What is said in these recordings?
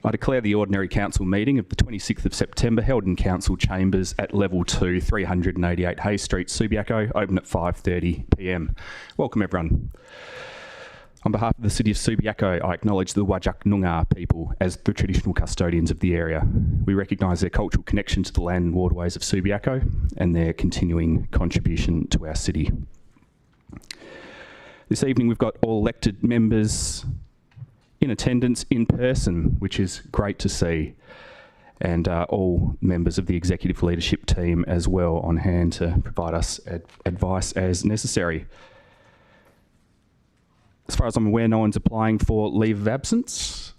I declare the ordinary council meeting of the 26th of September held in council chambers at level 2, 388 Hay Street, Subiaco, open at 5:30 p.m. Welcome everyone. On behalf of the City of Subiaco, I acknowledge the Whadjuk Noongar people as the traditional custodians of the area. We recognise their cultural connection to the land and waterways of Subiaco and their continuing contribution to our city. This evening we've got all elected members in attendance in person, which is great to see, and all members of the executive leadership team as well on hand to provide us advice as necessary. As far as I'm aware, no one's applying for leave of absence.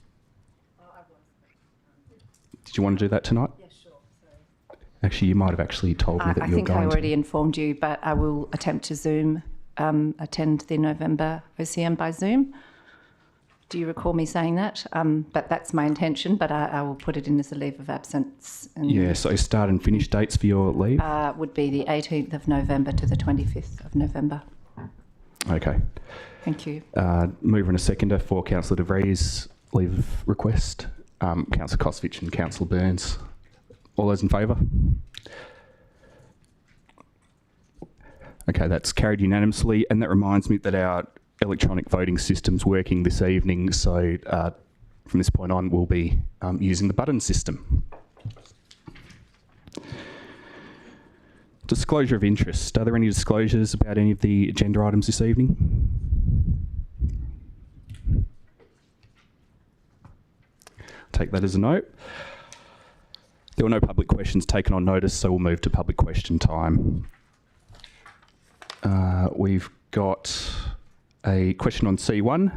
Did you want to do that tonight? Yeah, sure. Sorry. Actually, you might have actually told me that you were going to. I think I already informed you, but I will attempt to Zoom, attend the November OCM by Zoom. Do you recall me saying that? But that's my intention, but I will put it in as a leave of absence. And yeah, so start and finish dates for your leave? Would be the 18th of November to the 25th of November. Okay. Thank you. Mover and a seconder for Councillor De Vries' leave of request. Councillor Kosovich and Councillor Burns. All those in favour? Okay, that's carried unanimously, and that reminds me that our electronic voting system's working this evening, so from this point on we'll be using the button system. Disclosure of interest. Are there any disclosures about any of the agenda items this evening? Take that as a note. There were no public questions taken on notice, so we'll move to public question time. We've got a question on C1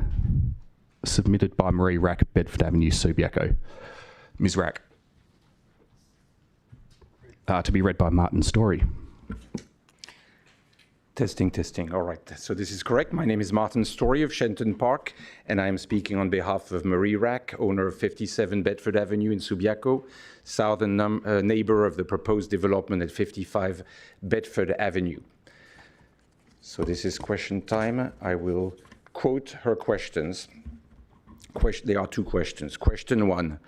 submitted by Marie Rack, Bedford Avenue, Subiaco. Ms. Rack. To be read by Martin Story. Testing. All right. So this is correct. My name is Martin Story of Shenton Park, and I am speaking on behalf of Marie Rack, owner of 57 Bedford Avenue in Subiaco, southern neighbour of the proposed development at 55 Bedford Avenue. So this is question time. I will quote her questions. There are two questions. Question 1.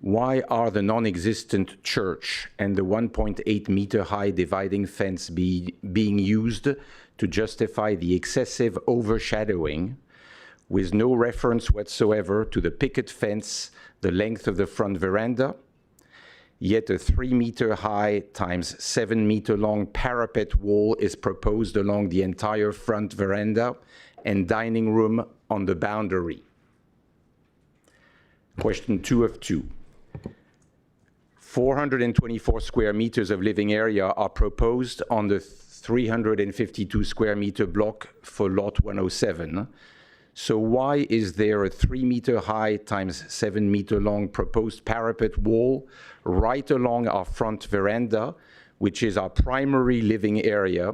Why are the non-existent church and the 1.8 meter high dividing fence being used to justify the excessive overshadowing, with no reference whatsoever to the picket fence, the length of the front veranda, yet a 3 meter high times 7 meter long parapet wall is proposed along the entire front veranda and dining room on the boundary? Question 2 of 2. 424 square meters of living area are proposed on the 352 square meter block for lot 107. So why is there a 3 meter high times 7 meter long proposed parapet wall right along our front veranda, which is our primary living area,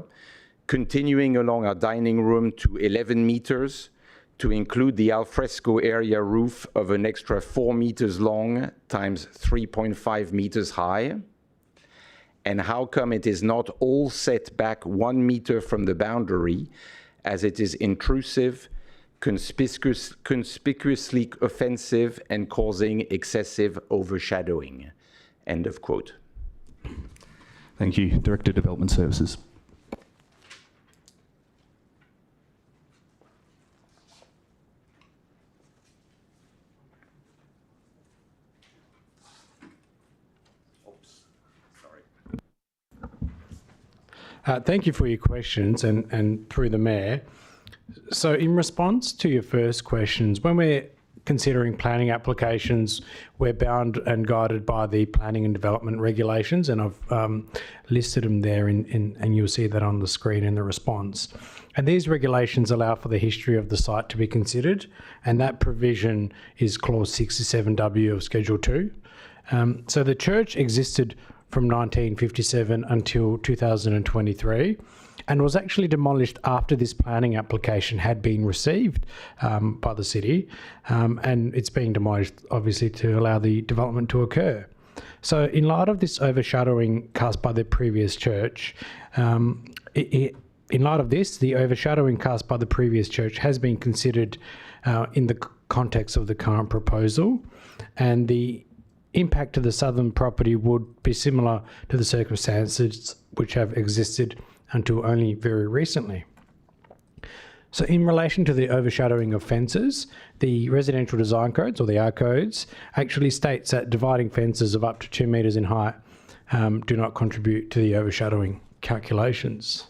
continuing along our dining room to 11 meters, to include the alfresco area roof of an extra 4 meters long times 3.5 meters high? And how come it is not all set back 1 meter from the boundary, as it is intrusive, conspicuously offensive, and causing excessive overshadowing? End of quote. Thank you. Director, Development Services. Thank you for your questions and through the Mayor. So in response to your first questions, when we're considering planning applications, we're bound and guided by the planning and development regulations, and I've listed them there and you'll see that on the screen in the response. And these regulations allow for the history of the site to be considered, and that provision is clause 67W of Schedule 2. So the church existed from 1957 until 2023 and was actually demolished after this planning application had been received by the city, and it's being demolished obviously to allow the development to occur. So in light of this overshadowing cast by the previous church, in light of this, the overshadowing cast by the previous church has been considered in the context of the current proposal. and the impact to the southern property would be similar to the circumstances which have existed until only very recently. So in relation to the overshadowing of fences, the residential design codes, or the R codes, actually states that dividing fences of up to 2 metres in height do not contribute to the overshadowing calculations.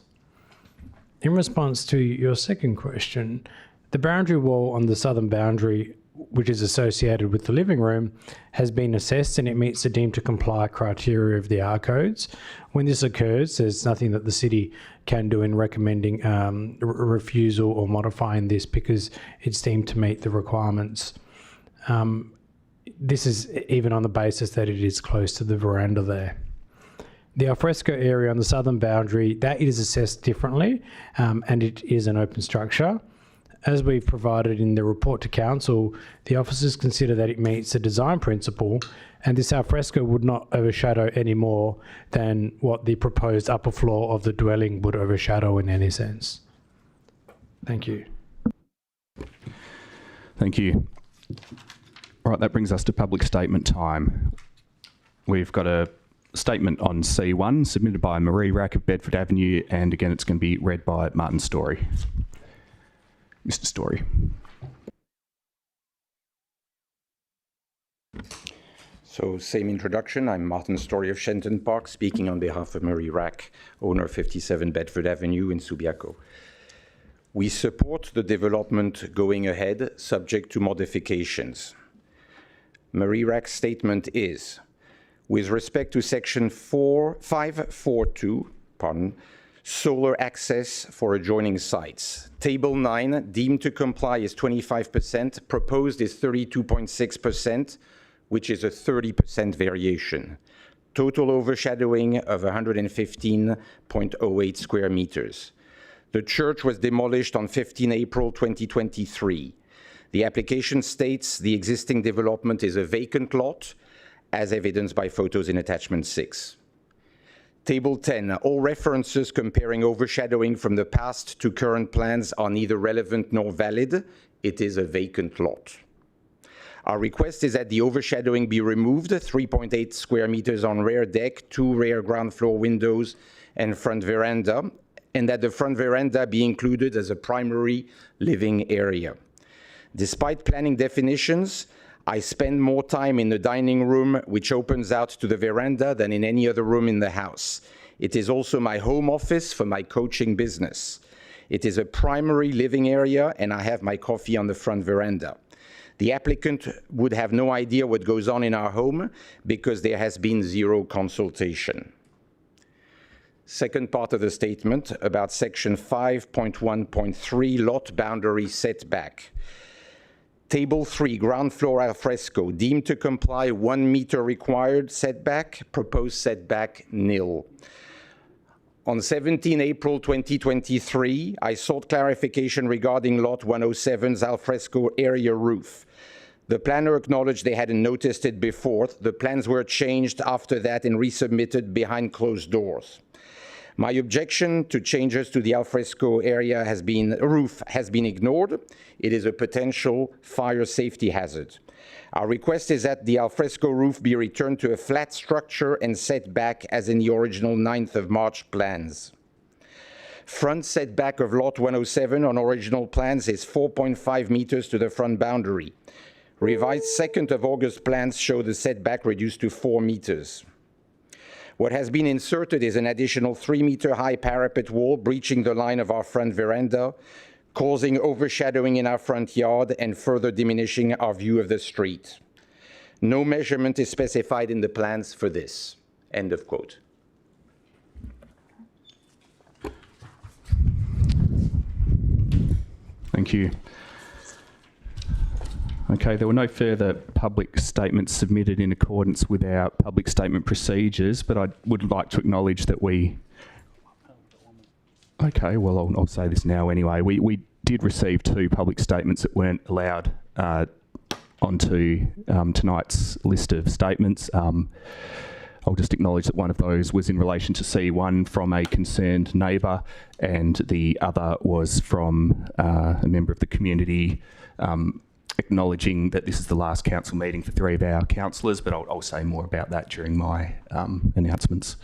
In response to your second question, the boundary wall on the southern boundary, which is associated with the living room, has been assessed and it meets the deemed to comply criteria of the R codes. When this occurs, there's nothing that the city can do in recommending refusal or modifying this because it's deemed to meet the requirements. This is even on the basis that it is close to the veranda there. The alfresco area on the southern boundary, that is assessed differently, and it is an open structure. As we've provided in the report to council, the officers consider that it meets the design principle, and this alfresco would not overshadow any more than what the proposed upper floor of the dwelling would overshadow in any sense. Thank you. Thank you. All right, that brings us to public statement time. We've got a statement on C1 submitted by Marie Rack of Bedford Avenue, and again it's going to be read by Martin Story. Mr. Story. So, same introduction. I'm Martin Story of Shenton Park, speaking on behalf of Marie Rack, owner of 57 Bedford Avenue in Subiaco. We support the development going ahead, subject to modifications. Marie Rack's statement is, with respect to section 542, solar access for adjoining sites. Table 9, deemed to comply is 25%, proposed is 32.6%, which is a 30% variation. Total overshadowing of 115.08 square meters. The church was demolished on 15 April 2023. The application states the existing development is a vacant lot, as evidenced by photos in attachment 6. Table 10, all references comparing overshadowing from the past to current plans are neither relevant nor valid. It is a vacant lot. Our request is that the overshadowing be removed, 3.8 square meters on rear deck, 2 rear ground floor windows and front veranda, and that the front veranda be included as a primary living area. Despite planning definitions, I spend more time in the dining room, which opens out to the veranda, than in any other room in the house. It is also my home office for my coaching business. It is a primary living area, and I have my coffee on the front veranda. The applicant would have no idea what goes on in our home because there has been zero consultation. Second part of the statement about section 5.1.3, lot boundary setback. Table 3, ground floor alfresco, deemed to comply 1 meter required setback, proposed setback nil. On 17 April 2023, I sought clarification regarding lot 107's alfresco area roof. The planner acknowledged they hadn't noticed it before. The plans were changed after that and resubmitted behind closed doors. My objection to changes to the alfresco area roof has been ignored. It is a potential fire safety hazard. Our request is that the alfresco roof be returned to a flat structure and set back as in the original 9th of March plans. Front setback of lot 107 on original plans is 4.5 meters to the front boundary. Revised 2nd of August plans show the setback reduced to 4 meters. What has been inserted is an additional 3-meter high parapet wall breaching the line of our front veranda, causing overshadowing in our front yard and further diminishing our view of the street. No measurement is specified in the plans for this. End of quote. Thank you. Okay, there were no further public statements submitted in accordance with our public statement procedures, but I would like to acknowledge that we... Okay, well, I'll say this now anyway. We did receive 2 public statements that weren't allowed onto tonight's list of statements. I'll just acknowledge that one of those was in relation to C1 from a concerned neighbour, and the other was from a member of the community acknowledging that this is the last council meeting for 3 of our councillors, but I'll say more about that during my announcements.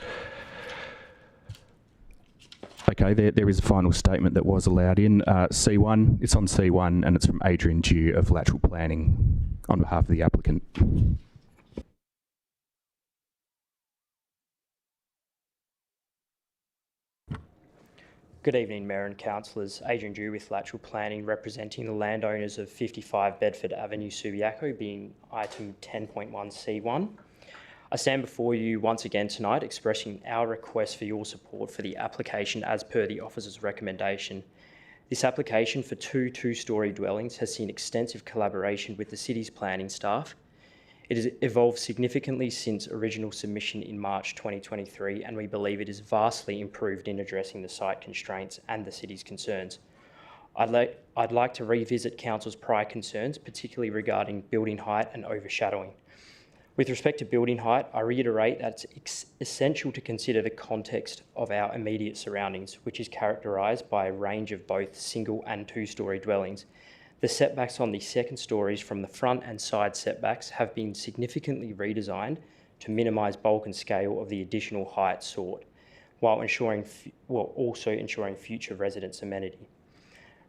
Okay, there is a final statement that was allowed in. C1, it's on C1 and it's from Adrian Dew of Lateral Planning on behalf of the applicant. Good evening, Mayor and Councillors. Adrian Dew with Lateral Planning, representing the landowners of 55 Bedford Avenue, Subiaco, being item 10.1C1. I stand before you once again tonight expressing our request for your support for the application as per the officer's recommendation. This application for two-storey dwellings has seen extensive collaboration with the city's planning staff. It has evolved significantly since original submission in March 2023, and we believe it is vastly improved in addressing the site constraints and the city's concerns. I'd like to revisit Council's prior concerns, particularly regarding building height and overshadowing. With respect to building height, I reiterate that it's essential to consider the context of our immediate surroundings, which is characterised by a range of both single and two-storey dwellings. The setbacks on the second stories from the front and side setbacks have been significantly redesigned to minimise bulk and scale of the additional height sought, while also ensuring future residents' amenity.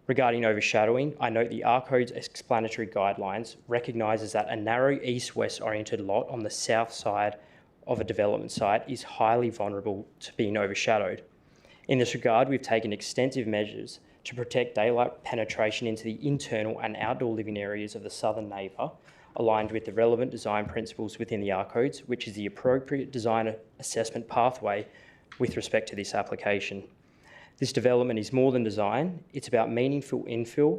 Regarding overshadowing, I note the R-Code's explanatory guidelines recognises that a narrow east-west oriented lot on the south side of a development site is highly vulnerable to being overshadowed. In this regard, we've taken extensive measures to protect daylight penetration into the internal and outdoor living areas of the southern neighbour, aligned with the relevant design principles within the R-Codes, which is the appropriate design assessment pathway with respect to this application. This development is more than design, it's about meaningful infill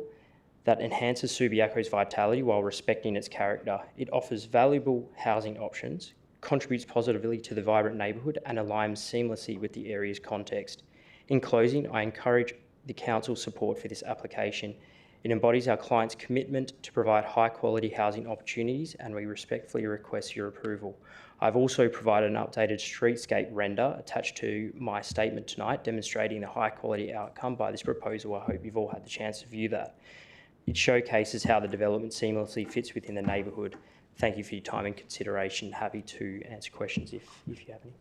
that enhances Subiaco's vitality while respecting its character. It offers valuable housing options, contributes positively to the vibrant neighbourhood and aligns seamlessly with the area's context. In closing, I encourage the Council's support for this application. It embodies our client's commitment to provide high-quality housing opportunities, and we respectfully request your approval. I've also provided an updated streetscape render attached to my statement tonight, demonstrating the high-quality outcome by this proposal. I hope you've all had the chance to view that. It showcases how the development seamlessly fits within the neighbourhood. Thank you for your time and consideration. Happy to answer questions if you have any.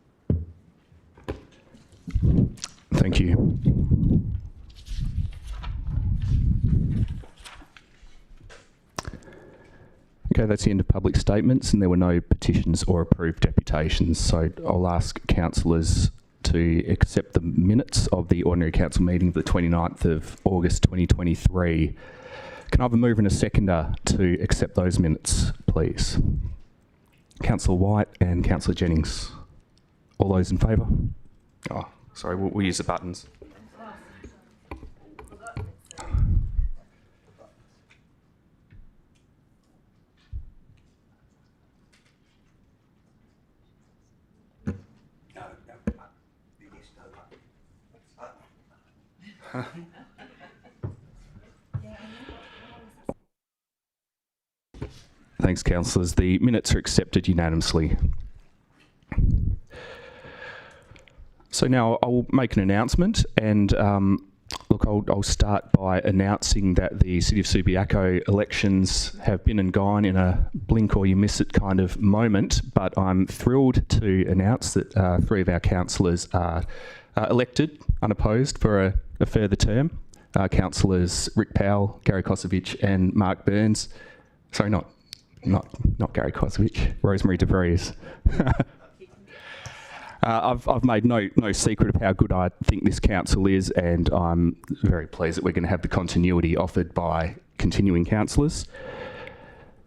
Thank you. Okay, that's the end of public statements, and there were no petitions or approved deputations. So I'll ask councillors to accept the minutes of the ordinary council meeting of the 29th of August 2023. Can I have a mover and a seconder to accept those minutes, please? Councillor White and Councillor Jennings. All those in favour? Oh, sorry, we'll use the buttons. Thanks, councillors. The minutes are accepted unanimously. So now I'll make an announcement, and look, I'll start by announcing that the City of Subiaco elections have been and gone in a blink or you miss it kind of moment, but I'm thrilled to announce that 3 of our councillors are elected unopposed for a further term. Councillors Rick Powell, Gary Kosovich and Mark Burns. Sorry, not Gary Kosovich, Rosemary DeVries. I've made no secret of how good I think this council is, and I'm very pleased that we're going to have the continuity offered by continuing councillors.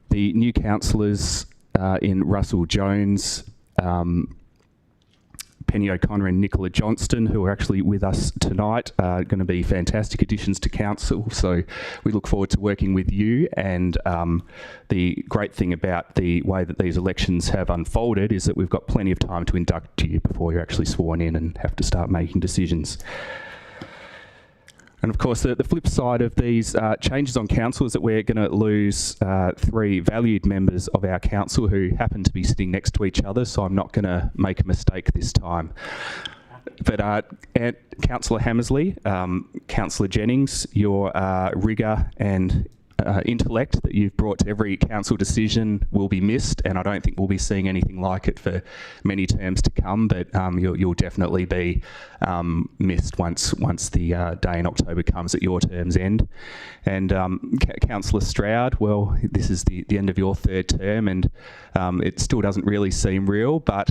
The new councillors in Russell Jones, Penny O'Connor and Nicola Johnston, who are actually with us tonight, are going to be fantastic additions to council. So we look forward to working with you. And the great thing about the way that these elections have unfolded is that we've got plenty of time to induct you before you're actually sworn in and have to start making decisions. And of course, the flip side of these changes on council is that we're going to lose 3 valued members of our council who happen to be sitting next to each other, so I'm not going to make a mistake this time. But Councillor Hammersley, Councillor Jennings, your rigour and intellect that you've brought to every council decision will be missed, and I don't think we'll be seeing anything like it for many terms to come, but you'll definitely be missed once the day in October comes at your term's end. And Councillor Stroud, well, this is the end of your third term, and it still doesn't really seem real, but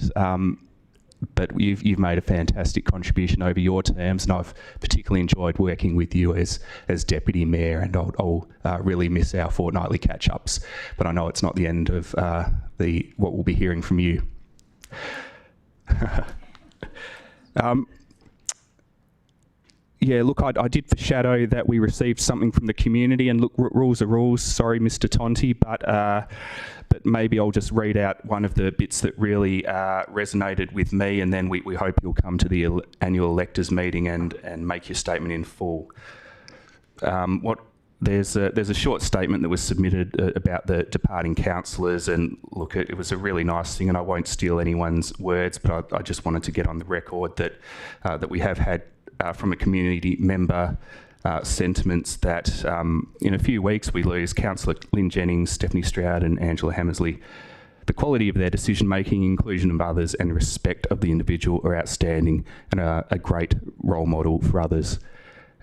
you've made a fantastic contribution over your terms, and I've particularly enjoyed working with you as Deputy Mayor, and I'll really miss our fortnightly catch-ups, but I know it's not the end of what we'll be hearing from you. Yeah, look, I did foreshadow that we received something from the community, and look, rules are rules. Sorry, Mr. Tonti, but maybe I'll just read out one of the bits that really resonated with me, and then we hope you'll come to the annual electors meeting and make your statement in full. There's a short statement that was submitted about the departing councillors, and look, it was a really nice thing, and I won't steal anyone's words, but I just wanted to get on the record that we have had from a community member sentiments that in a few weeks we lose Councillor Lynn Jennings, Stephanie Stroud and Angela Hammersley. The quality of their decision making, inclusion of others and respect of the individual are outstanding and are a great role model for others.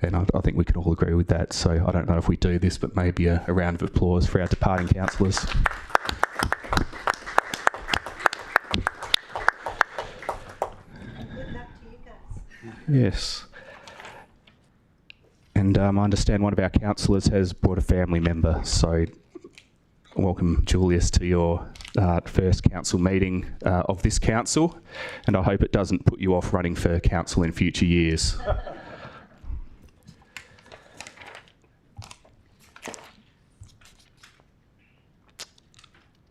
And I think we can all agree with that. So I don't know if we do this, but maybe a round of applause for our departing councillors. Yes. And I understand one of our councillors has brought a family member, so welcome, Julius, to your first council meeting of this council, and I hope it doesn't put you off running for council in future years.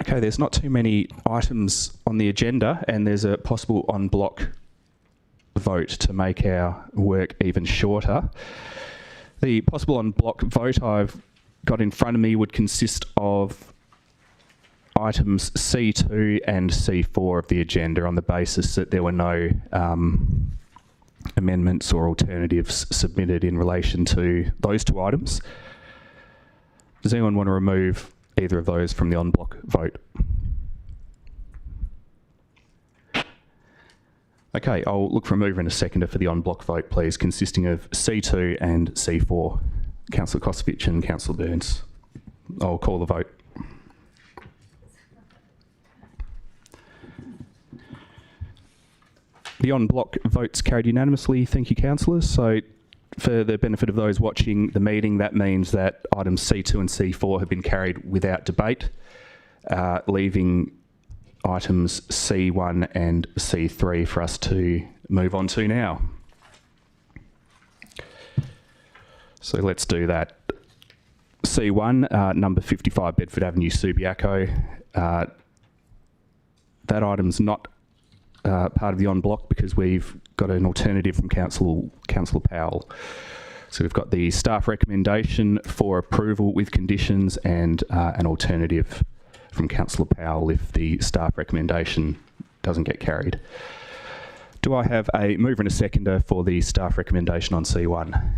Okay, there's not too many items on the agenda, and there's a possible en bloc vote to make our work even shorter. The possible en bloc vote I've got in front of me would consist of items C2 and C4 of the agenda on the basis that there were no amendments or alternatives submitted in relation to those two items. Does anyone want to remove either of those from the en bloc vote? Okay, I'll look for a mover and a seconder for the en bloc vote, please, consisting of C2 and C4. Councillor Kosovich and Councillor Burns. I'll call the vote. The en bloc vote's carried unanimously. Thank you, councillors. So for the benefit of those watching the meeting, that means that items C2 and C4 have been carried without debate, leaving items C1 and C3 for us to move on to now. So let's do that. C1, number 55 Bedford Avenue, Subiaco. That item's not part of the en bloc because we've got an alternative from Councillor Powell. So we've got the staff recommendation for approval with conditions and an alternative from Councillor Powell if the staff recommendation doesn't get carried. Do I have a mover and a seconder for the staff recommendation on C1?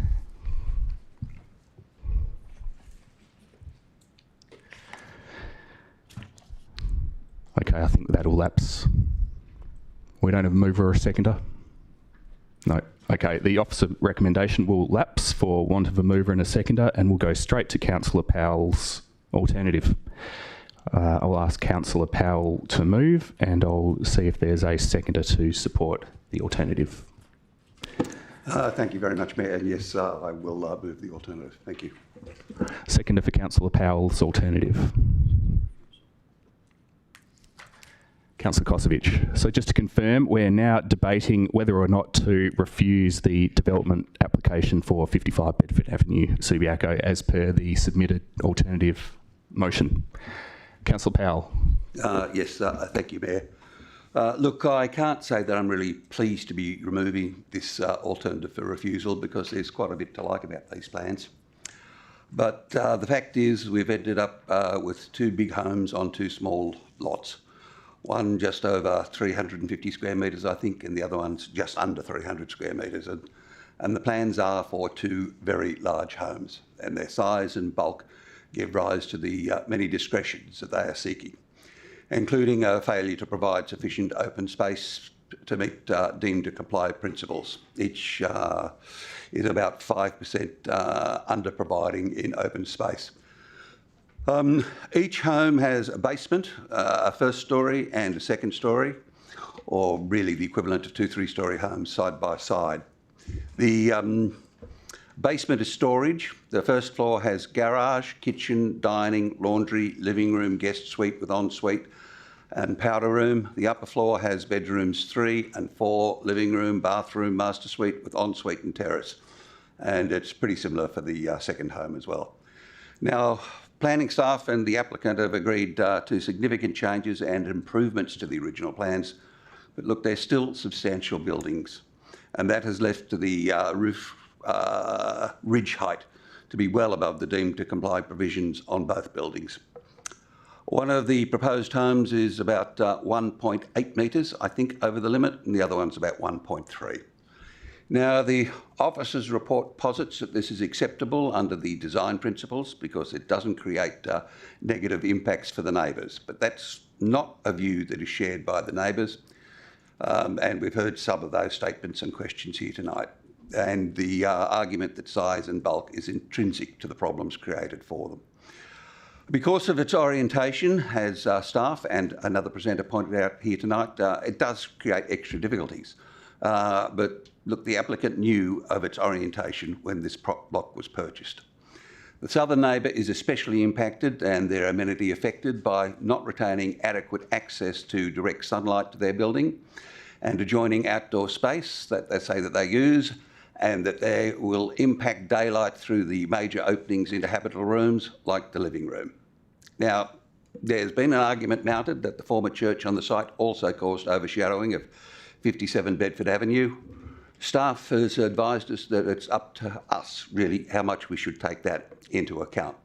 Okay, I think that'll lapse. We don't have a mover or a seconder? No. Okay, the officer recommendation will lapse for want of a mover and a seconder, and we'll go straight to Councillor Powell's alternative. I'll ask Councillor Powell to move, and I'll see if there's a seconder to support the alternative. Thank you very much, Mayor. And yes, I will move the alternative. Thank you. Seconder for Councillor Powell's alternative. Councillor Kosovich. So just to confirm, we're now debating whether or not to refuse the development application for 55 Bedford Avenue, Subiaco, as per the submitted alternative motion. Councillor Powell. Yes, thank you, Mayor. Look, I can't say that I'm really pleased to be removing this alternative for refusal because there's quite a bit to like about these plans. But the fact is we've ended up with two big homes on two small lots. One just over 350 square metres, I think, and the other one's just under 300 square metres. And the plans are for two very large homes, and their size and bulk give rise to the many discretions that they are seeking, including a failure to provide sufficient open space to meet deemed to comply principles. Each is about 5% under providing in open space. Each home has a basement, a first story and a second story, or really the equivalent of 2 3-story homes side by side. The basement is storage. The first floor has garage, kitchen, dining, laundry, living room, guest suite with ensuite and powder room. The upper floor has bedrooms 3 and 4, living room, bathroom, master suite with ensuite and terrace. And it's pretty similar for the second home as well. Now, planning staff and the applicant have agreed to significant changes and improvements to the original plans. But look, they're still substantial buildings. And that has left the roof ridge height to be well above the deemed to comply provisions on both buildings. One of the proposed homes is about 1.8 metres, I think, over the limit, and the other one's about 1.3. Now, the officer's report posits that this is acceptable under the design principles because it doesn't create negative impacts for the neighbours, but that's not a view that is shared by the neighbours, and we've heard some of those statements and questions here tonight, and the argument that size and bulk is intrinsic to the problems created for them. Because of its orientation, as staff and another presenter pointed out here tonight, it does create extra difficulties. But look, the applicant knew of its orientation when this block was purchased. The southern neighbour is especially impacted and their amenity affected by not retaining adequate access to direct sunlight to their building and adjoining outdoor space that they say that they use, and that they will impact daylight through the major openings into habitable rooms like the living room. Now, there's been an argument mounted that the former church on the site also caused overshadowing of 57 Bedford Avenue. Staff has advised us that it's up to us, really, how much we should take that into account.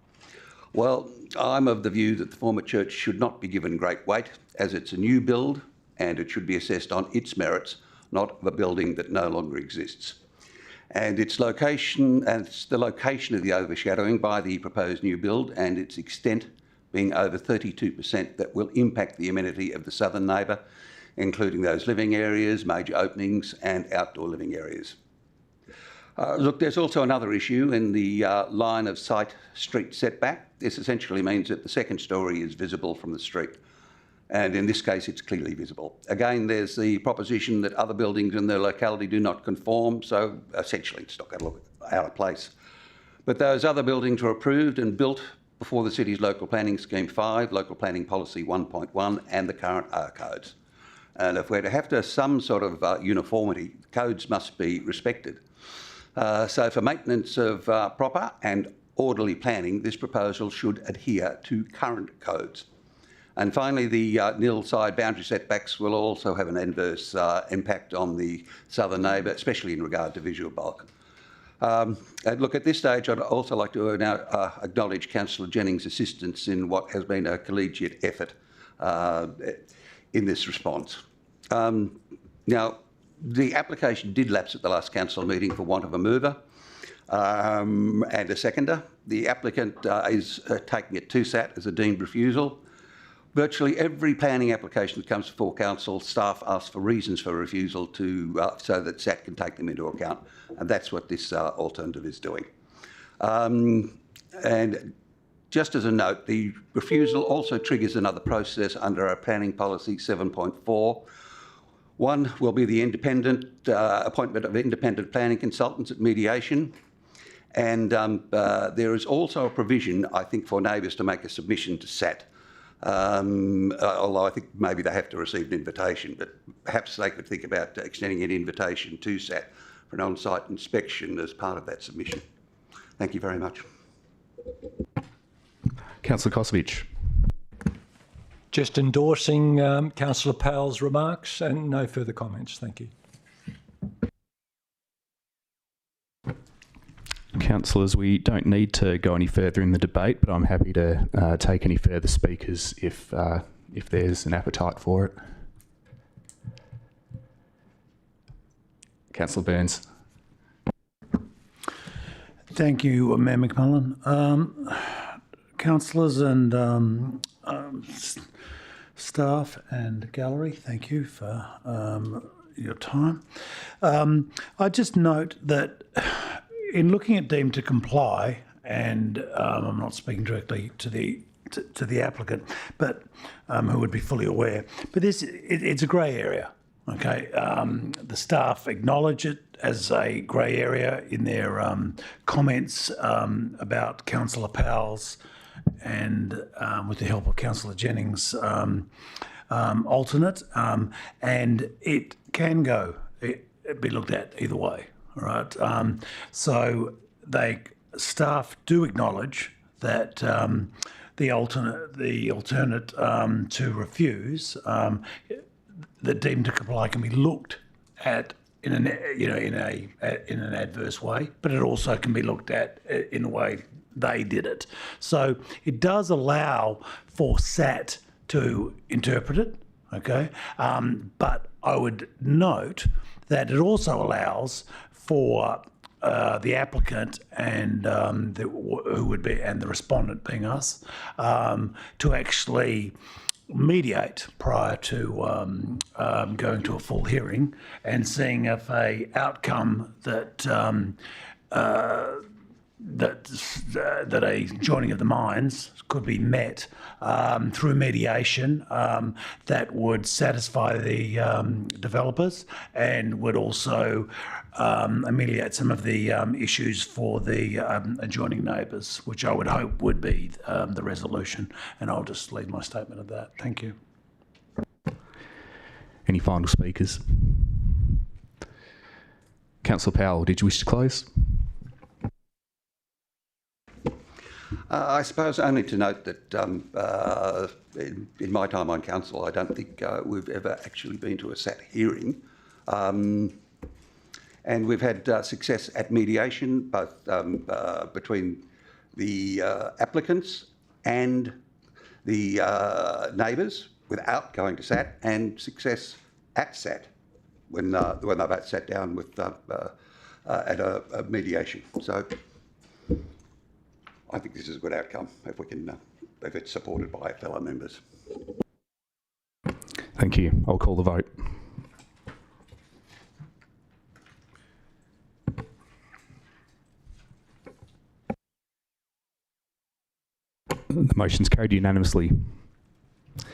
Well, I'm of the view that the former church should not be given great weight, as it's a new build and it should be assessed on its merits, not of a building that no longer exists. And its location, and it's the location of the overshadowing by the proposed new build and its extent being over 32% that will impact the amenity of the southern neighbour, including those living areas, major openings and outdoor living areas. Look, there's also another issue in the line of sight street setback. This essentially means that the second story is visible from the street. And in this case, it's clearly visible. Again, there's the proposition that other buildings in the locality do not conform, so essentially it's not going to look out of place. But those other buildings were approved and built before the city's Local Planning Scheme 5, Local Planning Policy 1.1 and the current R codes. And if we're to have some sort of uniformity, codes must be respected. So for maintenance of proper and orderly planning, this proposal should adhere to current codes. And finally, the nil side boundary setbacks will also have an adverse impact on the southern neighbour, especially in regard to visual bulk. And look, at this stage, I'd also like to now acknowledge Councillor Jennings' assistance in what has been a collegiate effort in this response. Now, the application did lapse at the last council meeting for want of a mover and a seconder. The applicant is taking it to SAT as a deemed refusal. Virtually every planning application that comes before council, staff ask for reasons for refusal so that SAT can take them into account, and that's what this alternative is doing. And just as a note, the refusal also triggers another process under our planning policy 7.4. One will be the independent appointment of independent planning consultants at mediation. And there is also a provision, I think, for neighbours to make a submission to SAT. Although I think maybe they have to receive an invitation, but perhaps they could think about extending an invitation to SAT for an on-site inspection as part of that submission. Thank you very much. Councillor Kosovich. Just endorsing Councillor Powell's remarks and no further comments. Thank you. Councillors, we don't need to go any further in the debate, but I'm happy to take any further speakers if there's an appetite for it. Councillor Burns. Thank you, Mayor McMullen. councillors and staff and gallery, thank you for your time. I just note that in looking at deemed to comply, and I'm not speaking directly to the applicant, but who would be fully aware, but it's a grey area. Okay, the staff acknowledge it as a grey area in their comments about Councillor Powell's and with the help of Councillor Jennings' alternate, and it can be looked at either way. All right, so staff do acknowledge that the alternate to refuse. That deemed to comply can be looked at in an adverse way, but it also can be looked at in the way they did it. So it does allow for SAT to interpret it, okay? But I would note that it also allows for the applicant and who would be, and the respondent being us, to actually mediate prior to going to a full hearing and seeing if a outcome that a joining of the minds could be met through mediation that would satisfy the developers and would also ameliorate some of the issues for the adjoining neighbours, which I would hope would be the resolution. And I'll just leave my statement at that. Thank you. Any final speakers? Councillor Powell, did you wish to close? I suppose only to note that in my time on council, I don't think we've ever actually been to a SAT hearing. And we've had success at mediation, both between the applicants and the neighbours without going to SAT, and success at SAT when they've both sat down with at a mediation. So I think this is a good outcome if we can, if it's supported by fellow members. Thank you. I'll call the vote. The motion's carried unanimously. And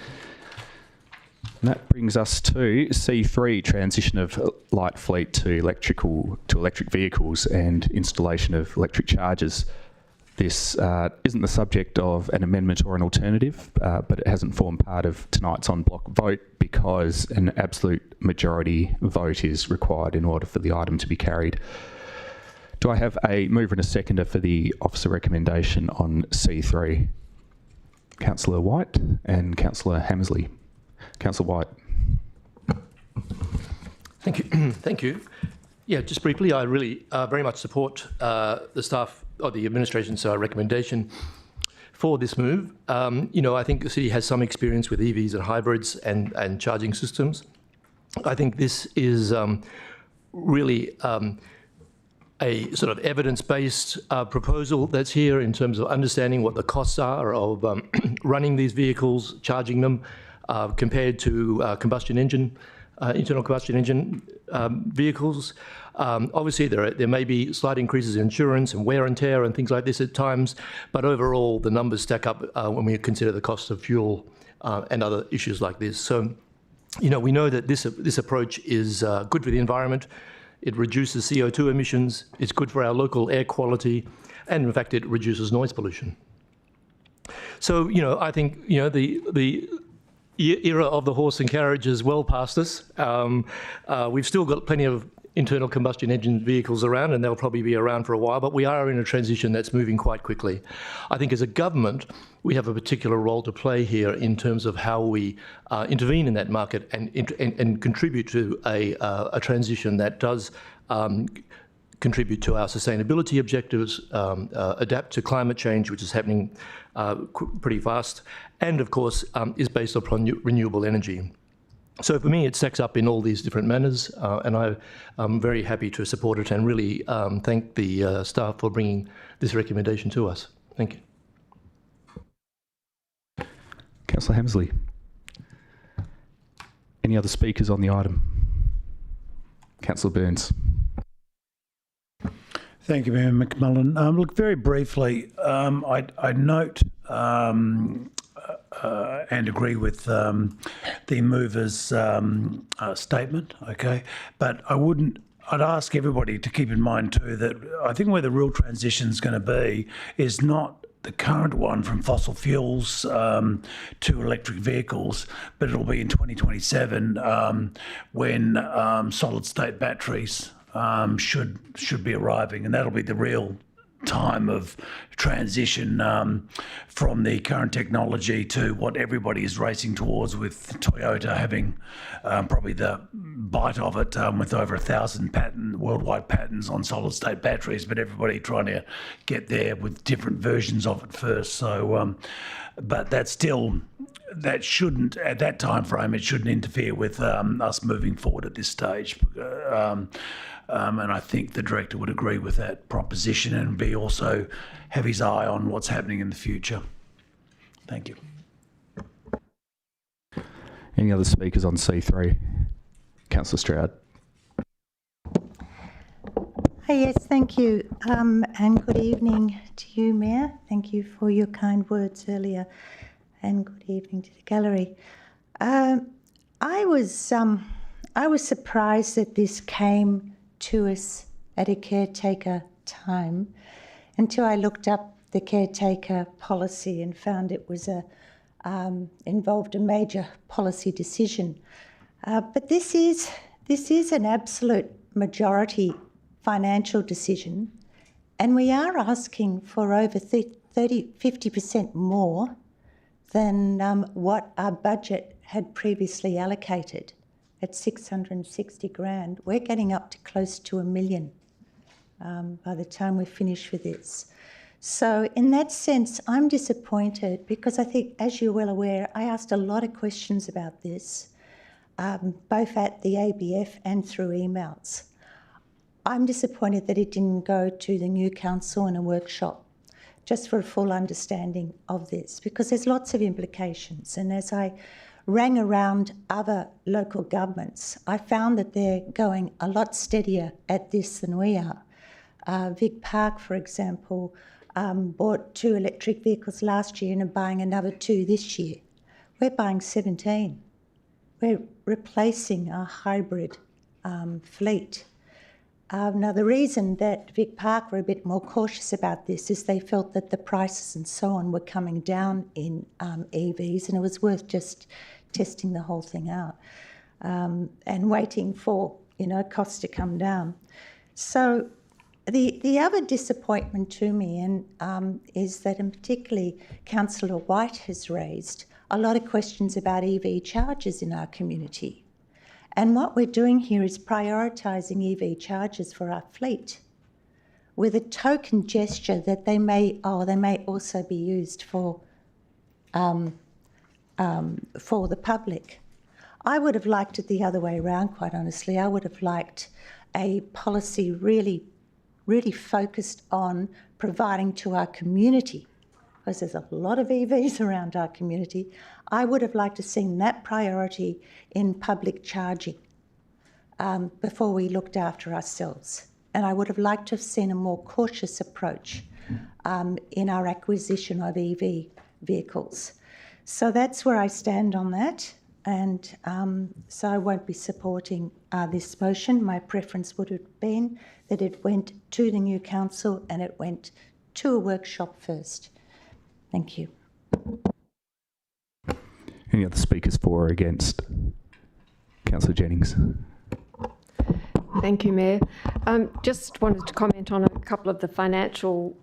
that brings us to C3, transition of light fleet to electric vehicles and installation of electric chargers. This isn't the subject of an amendment or an alternative, but it hasn't formed part of tonight's on-block vote because an absolute majority vote is required in order for the item to be carried. Do I have a mover and a seconder for the officer recommendation on C3? Councillor White and Councillor Hammersley. Councillor White. Thank you. Thank you. Yeah, just briefly, I really very much support the staff or the administration's recommendation for this move. I think the city has some experience with EVs and hybrids and charging systems. I think this is really a sort of evidence-based proposal that's here in terms of understanding what the costs are of running these vehicles, charging them, compared to internal combustion engine vehicles. Obviously, there may be slight increases in insurance and wear and tear and things like this at times, but overall, the numbers stack up when we consider the cost of fuel and other issues like this. So, we know that this approach is good for the environment. It reduces CO2 emissions, it's good for our local air quality, and in fact, it reduces noise pollution. So, I think, the era of the horse and carriage is well past us. We've still got plenty of internal combustion engine vehicles around, and they'll probably be around for a while, but we are in a transition that's moving quite quickly. I think as a government, we have a particular role to play here in terms of how we intervene in that market and contribute to a transition that does contribute to our sustainability objectives, adapt to climate change, which is happening pretty fast, and of course is based upon renewable energy. So for me, it stacks up in all these different manners, and I'm very happy to support it and really thank the staff for bringing this recommendation to us. Thank you. Councillor Hammersley. Any other speakers on the item? Councillor Burns. Thank you, Mayor McMullen. Look, very briefly, I note and agree with the mover's statement, okay? But I'd ask everybody to keep in mind too that I think where the real transition is going to be is not the current one from fossil fuels to electric vehicles, but it'll be in 2027 when solid state batteries should be arriving, and that'll be the real time of transition from the current technology to what everybody is racing towards, with Toyota having probably the bite of it with over 1,000 worldwide patents on solid state batteries, but everybody trying to get there with different versions of it first. So, but that shouldn't, at that time frame, it shouldn't interfere with us moving forward at this stage. And I think the director would agree with that proposition and be also have his eye on what's happening in the future. Thank you. Any other speakers on C3? Councillor Stroud. Yes, thank you. And good evening to you, Mayor. Thank you for your kind words earlier, and good evening to the gallery. I was surprised that this came to us at a caretaker time until I looked up the caretaker policy and found it was involved a major policy decision. But this is an absolute majority financial decision, and we are asking for over 50% more than what our budget had previously allocated. At 660 grand, we're getting up to close to $1 million by the time we finish with this. So in that sense, I'm disappointed because I think, as you're well aware, I asked a lot of questions about this, both at the ABF and through emails. I'm disappointed that it didn't go to the new council in a workshop just for a full understanding of this, because there's lots of implications. And as I rang around other local governments, I found that they're going a lot steadier at this than we are. Vic Park, for example, bought 2 electric vehicles last year and are buying another 2 this year. We're buying 17. We're replacing our hybrid fleet. Now, the reason that Vic Park were a bit more cautious about this is they felt that the prices and so on were coming down in EVs, and it was worth just testing the whole thing out and waiting for, costs to come down. So the other disappointment to me is that, and particularly Councillor White has raised a lot of questions about EV chargers in our community. And what we're doing here is prioritising EV chargers for our fleet with a token gesture that they may also be used for the public. I would have liked it the other way around, quite honestly. I would have liked a policy really focused on providing to our community, because there's a lot of EVs around our community. I would have liked to have seen that priority in public charging before we looked after ourselves. And I would have liked to have seen a more cautious approach in our acquisition of EV vehicles. So that's where I stand on that. And so I won't be supporting this motion. My preference would have been that it went to the new council and it went to a workshop first. Thank you. Any other speakers for or against? Councillor Jennings. Thank you, Mayor. Just wanted to comment on a couple of the financial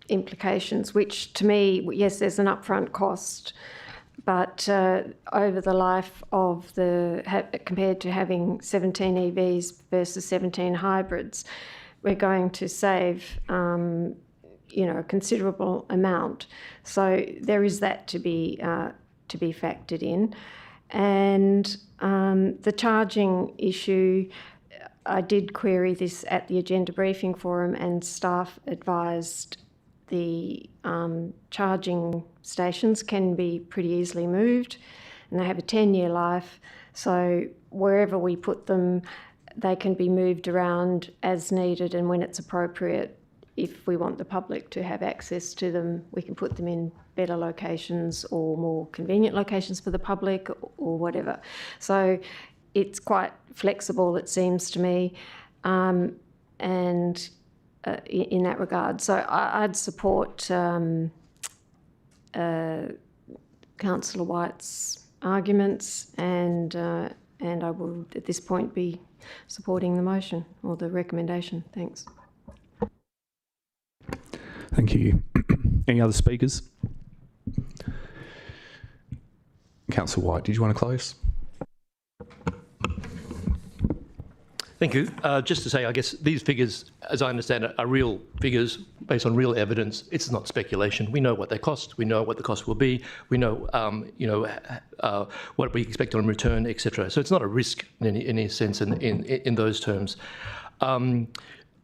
implications, which to me, yes, there's an upfront cost, but over the life of compared to having 17 EVs versus 17 hybrids, we're going to save a considerable amount. So there is that to be factored in. And the charging issue, I did query this at the agenda briefing forum, and staff advised the charging stations can be pretty easily moved, and they have a 10-year life. So wherever we put them, they can be moved around as needed, and when it's appropriate, if we want the public to have access to them, we can put them in better locations or more convenient locations for the public or whatever. So it's quite flexible, it seems to me, and in that regard. So I'd support Councillor White's arguments, and I will at this point be supporting the motion or the recommendation. Thanks. Thank you. Any other speakers? Councillor White, did you want to close? Thank you. Just to say, I guess these figures, as I understand it, are real figures based on real evidence. It's not speculation. We know what they cost. We know what the cost will be. We know, what we expect on return, etc. So it's not a risk in any sense in those terms.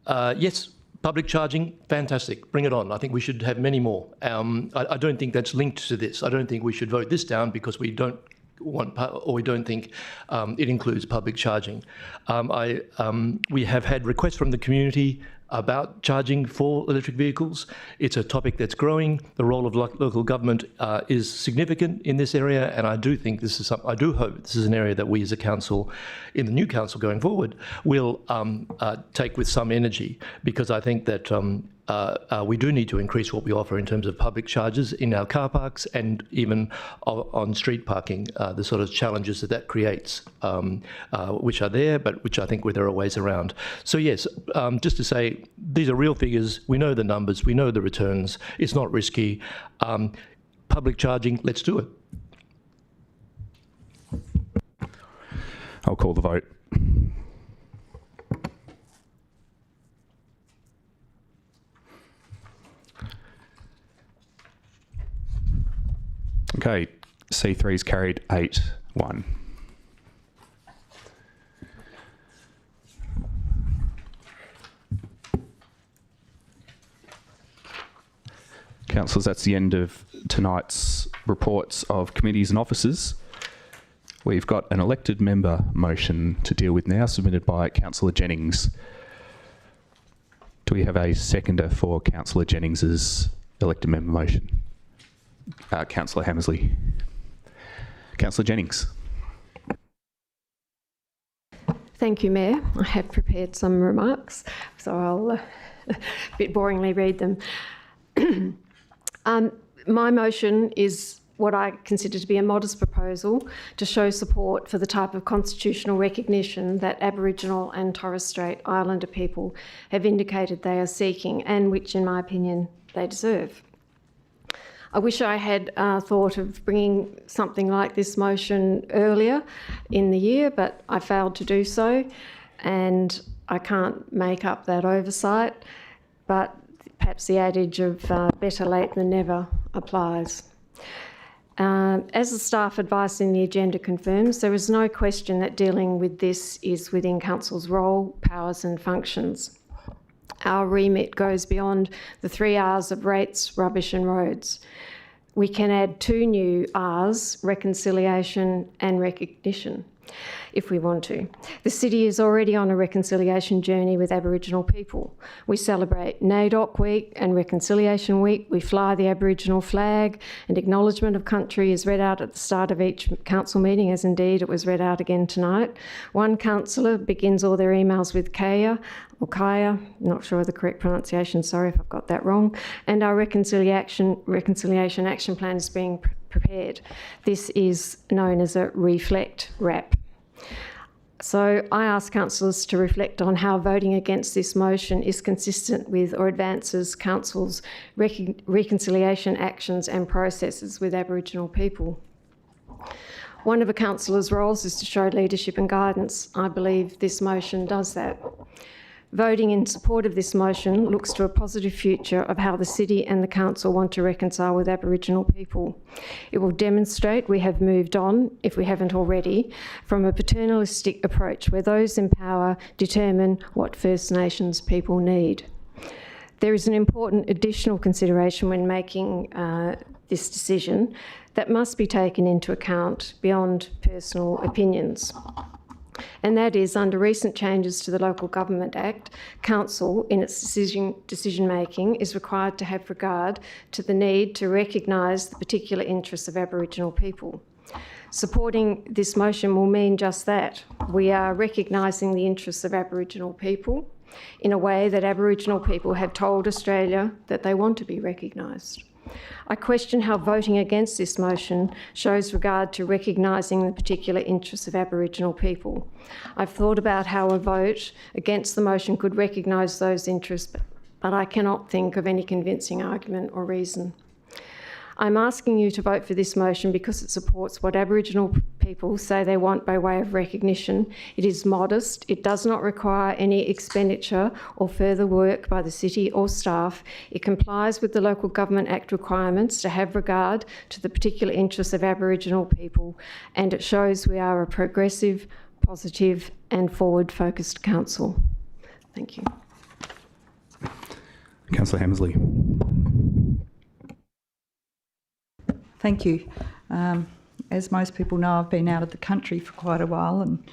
Yes, public charging, fantastic. Bring it on. I think we should have many more. I don't think that's linked to this. I don't think we should vote this down because we don't want, or we don't think it includes public charging. We have had requests from the community about charging for electric vehicles. It's a topic that's growing. The role of local government is significant in this area, and I do think this is I do hope this is an area that we as a council, in the new council going forward, will take with some energy, because I think that we do need to increase what we offer in terms of public charges in our car parks and even on street parking, the sort of challenges that creates, which are there, but which I think there are ways around. So yes, just to say, these are real figures. We know the numbers. We know the returns. It's not risky. Public charging, let's do it. I'll call the vote. Okay, C3 is carried 8-1. Councillors, that's the end of tonight's reports of committees and officers. We've got an elected member motion to deal with now, submitted by Councillor Jennings. Do we have a seconder for Councillor Jennings's elected member motion? Councillor Hammersley. Councillor Jennings. Thank you, Mayor. I have prepared some remarks, so I'll a bit boringly read them. My motion is what I consider to be a modest proposal to show support for the type of constitutional recognition that Aboriginal and Torres Strait Islander people have indicated they are seeking, and which, in my opinion, they deserve. I wish I had thought of bringing something like this motion earlier in the year, but I failed to do so, and I can't make up that oversight, but perhaps the adage of better late than never applies. As the staff advice in the agenda confirms, there is no question that dealing with this is within Council's role, powers and functions. Our remit goes beyond the 3 R's of rates, rubbish and roads. We can add 2 new R's, reconciliation and recognition, if we want to. The city is already on a reconciliation journey with Aboriginal people. We celebrate NAIDOC Week and Reconciliation Week. We fly the Aboriginal flag, and acknowledgement of country is read out at the start of each council meeting, as indeed it was read out again tonight. One councillor begins all their emails with Kaya, or Kaya, not sure of the correct pronunciation, sorry if I've got that wrong, and our reconciliation action plan is being prepared. This is known as a reflect wrap. So I ask councillors to reflect on how voting against this motion is consistent with or advances council's reconciliation actions and processes with Aboriginal people. One of a councillor's roles is to show leadership and guidance. I believe this motion does that. Voting in support of this motion looks to a positive future of how the city and the council want to reconcile with Aboriginal people. It will demonstrate we have moved on, if we haven't already, from a paternalistic approach where those in power determine what First Nations people need. There is an important additional consideration when making this decision that must be taken into account beyond personal opinions. And that is, under recent changes to the Local Government Act, Council, in its decision-making, is required to have regard to the need to recognise the particular interests of Aboriginal people. Supporting this motion will mean just that. We are recognising the interests of Aboriginal people in a way that Aboriginal people have told Australia that they want to be recognised. I question how voting against this motion shows regard to recognising the particular interests of Aboriginal people. I've thought about how a vote against the motion could recognise those interests, but I cannot think of any convincing argument or reason. I'm asking you to vote for this motion because it supports what Aboriginal people say they want by way of recognition. It is modest, it does not require any expenditure or further work by the city or staff. It complies with the Local Government Act requirements to have regard to the particular interests of Aboriginal people, and it shows we are a progressive, positive and forward-focused council. Thank you. Councillor Hammersley. Thank you. As most people know, I've been out of the country for quite a while and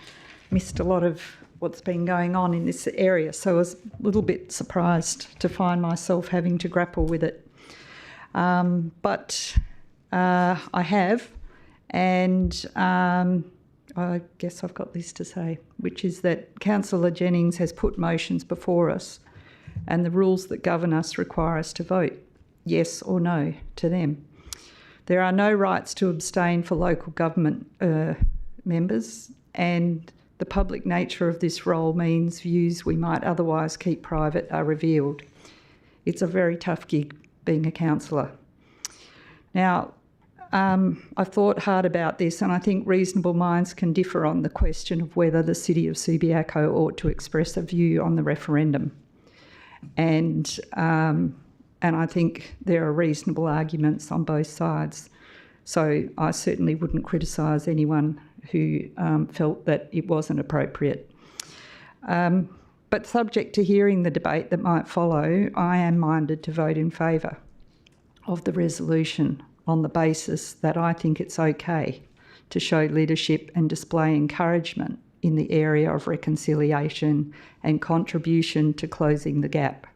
missed a lot of what's been going on in this area, so I was a little bit surprised to find myself having to grapple with it. But I have, and I guess I've got this to say, which is that Councillor Jennings has put motions before us, and the rules that govern us require us to vote yes or no to them. There are no rights to abstain for local government members, and the public nature of this role means views we might otherwise keep private are revealed. It's a very tough gig being a councillor. Now, I've thought hard about this, and I think reasonable minds can differ on the question of whether the City of Subiaco ought to express a view on the referendum. And I think there are reasonable arguments on both sides. So I certainly wouldn't criticise anyone who felt that it wasn't appropriate. But subject to hearing the debate that might follow, I am minded to vote in favour of the resolution on the basis that I think it's okay to show leadership and display encouragement in the area of reconciliation and contribution to closing the gap.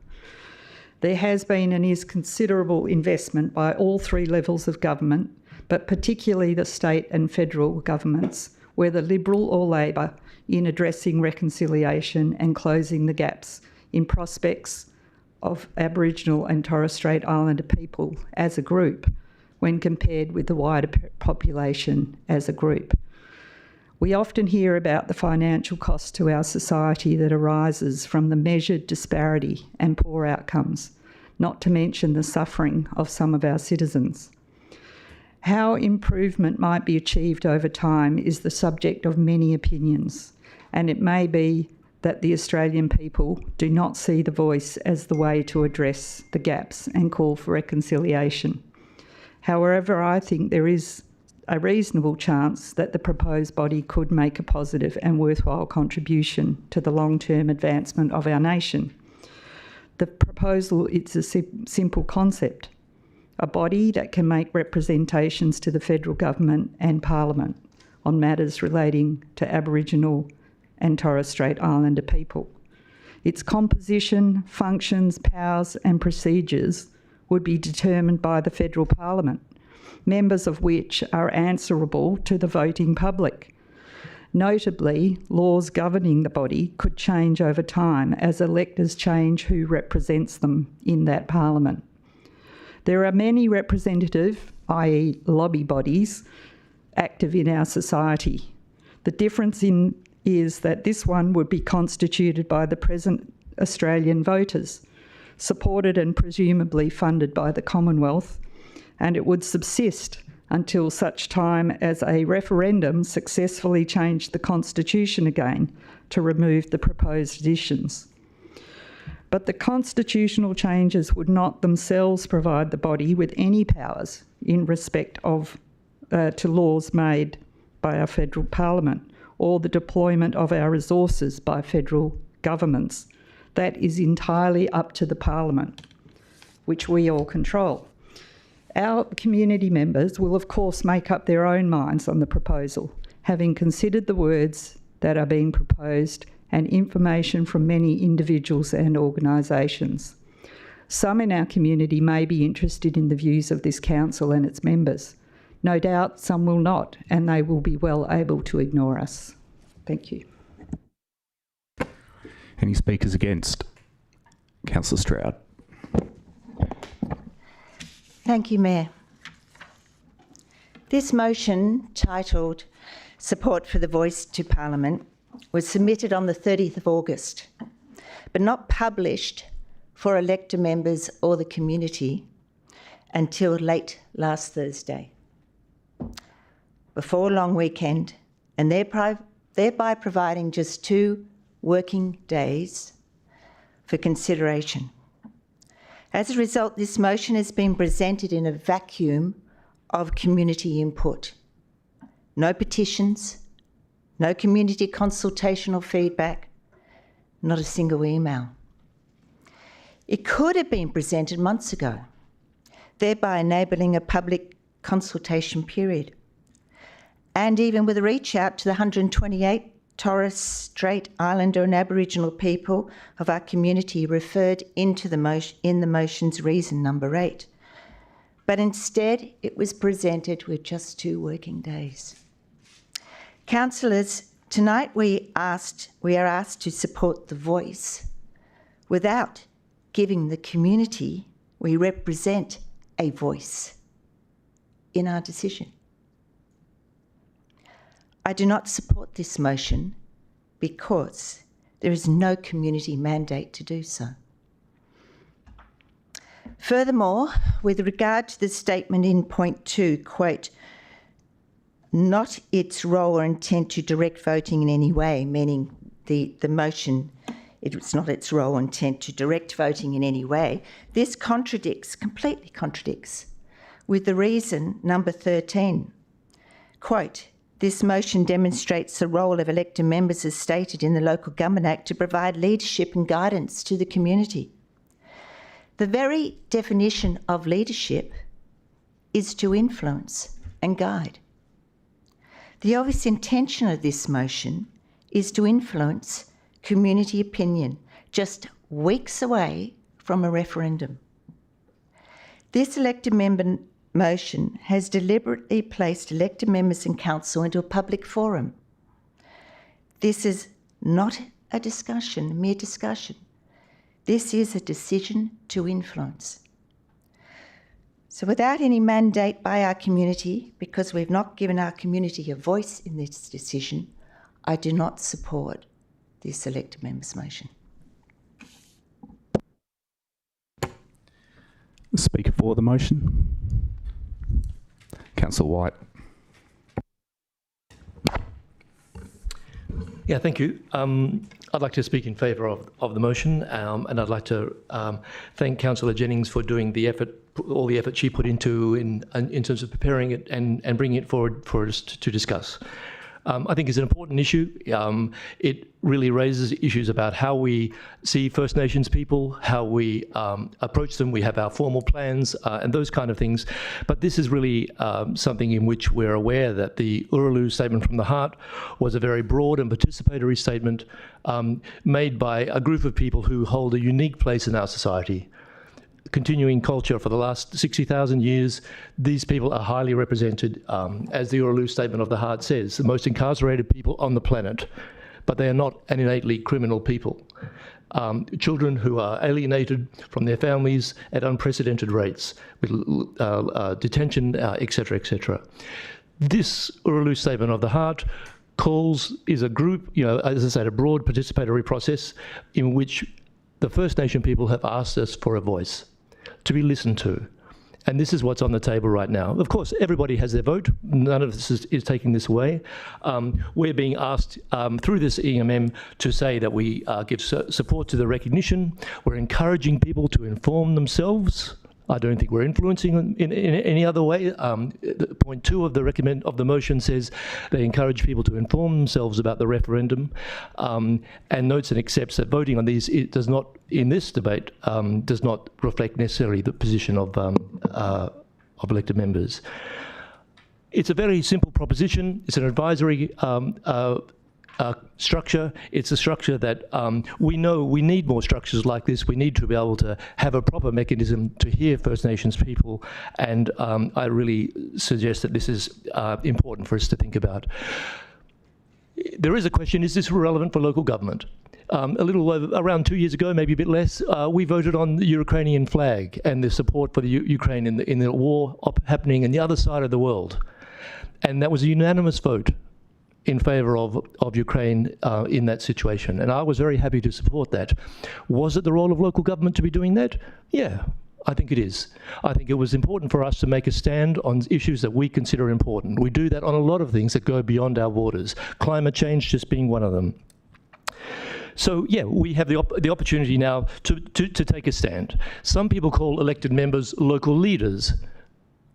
There has been and is considerable investment by all three levels of government, but particularly the state and federal governments, whether Liberal or Labor, in addressing reconciliation and closing the gaps in prospects of Aboriginal and Torres Strait Islander people as a group when compared with the wider population as a group. We often hear about the financial cost to our society that arises from the measured disparity and poor outcomes, not to mention the suffering of some of our citizens. How improvement might be achieved over time is the subject of many opinions, and it may be that the Australian people do not see the voice as the way to address the gaps and call for reconciliation. However, I think there is a reasonable chance that the proposed body could make a positive and worthwhile contribution to the long-term advancement of our nation. The proposal, it's a simple concept, a body that can make representations to the federal government and Parliament on matters relating to Aboriginal and Torres Strait Islander people. Its composition, functions, powers and procedures would be determined by the federal Parliament, members of which are answerable to the voting public. Notably, laws governing the body could change over time as electors change who represents them in that Parliament. There are many representative, i.e. lobby bodies, active in our society. The difference is that this one would be constituted by the present Australian voters, supported and presumably funded by the Commonwealth, and it would subsist until such time as a referendum successfully changed the Constitution again to remove the proposed additions. But the constitutional changes would not themselves provide the body with any powers in respect of to laws made by our federal Parliament or the deployment of our resources by federal governments. that is entirely up to the Parliament, which we all control. Our community members will, of course, make up their own minds on the proposal, having considered the words that are being proposed and information from many individuals and organisations. Some in our community may be interested in the views of this council and its members. No doubt some will not, and they will be well able to ignore us. Thank you. Any speakers against? Councillor Stroud. Thank you, Mayor. This motion, titled Support for the Voice to Parliament, was submitted on the 30th of August, but not published for elected members or the community until late last Thursday, before a long weekend, and thereby providing just 2 working days for consideration. As a result, this motion has been presented in a vacuum of community input. No petitions, no community consultation or feedback, not a single email. It could have been presented months ago, thereby enabling a public consultation period. And even with a reach out to the 128 Torres Strait Islander and Aboriginal people of our community referred into the in the motion's reason number 8. But instead, it was presented with just 2 working days. Councillors, tonight we are asked to support the voice without giving the community we represent a voice in our decision. I do not support this motion because there is no community mandate to do so. Furthermore, with regard to the statement in point 2, quote, not its role or intent to direct voting in any way, meaning the motion, it's not its role or intent to direct voting in any way, this completely contradicts with the reason number 13. Quote, this motion demonstrates the role of elected members as stated in the Local Government Act to provide leadership and guidance to the community. The very definition of leadership is to influence and guide. The obvious intention of this motion is to influence community opinion just weeks away from a referendum. This elected member motion has deliberately placed elected members and council into a public forum. This is not a discussion, mere discussion. This is a decision to influence. So without any mandate by our community, because we've not given our community a voice in this decision, I do not support this elected members motion. Speaker for the motion. Councillor White. Yeah, thank you. I'd like to speak in favour of the motion, and I'd like to thank Councillor Jennings for doing the effort, all the effort she put into in terms of preparing it and bringing it forward for us to discuss. I think it's an important issue. It really raises issues about how we see First Nations people, how we approach them. We have our formal plans and those kind of things. But this is really something in which we're aware that the Uluru Statement from the Heart was a very broad and participatory statement made by a group of people who hold a unique place in our society. Continuing culture for the last 60,000 years, these people are highly represented, as the Uluru Statement of the Heart says, the most incarcerated people on the planet, but they are not an innately criminal people. Children who are alienated from their families at unprecedented rates, with detention, etc., etc. This Uluru Statement of the Heart is a group, as I said, a broad participatory process in which the First Nation people have asked us for a voice, to be listened to. And this is what's on the table right now. Of course, everybody has their vote. None of this is taking this away. We're being asked through this EMM to say that we give support to the recognition. We're encouraging people to inform themselves I don't think we're influencing in any other way. Point 2 of the motion says they encourage people to inform themselves about the referendum, and notes and accepts that voting on these does not, in this debate, does not reflect necessarily the position of elected members. It's a very simple proposition. It's an advisory structure. It's a structure that we know we need more structures like this. We need to be able to have a proper mechanism to hear First Nations people, and I really suggest that this is important for us to think about. There is a question, is this relevant for local government? Around 2 years ago, maybe a bit less, we voted on the Ukrainian flag and the support for the Ukraine in the war happening in the other side of the world. And that was a unanimous vote in favour of Ukraine in that situation. And I was very happy to support that. Was it the role of local government to be doing that? Yeah, I think it is. I think it was important for us to make a stand on issues that we consider important. We do that on a lot of things that go beyond our borders, climate change just being one of them. So yeah, we have the opportunity now to take a stand. Some people call elected members local leaders.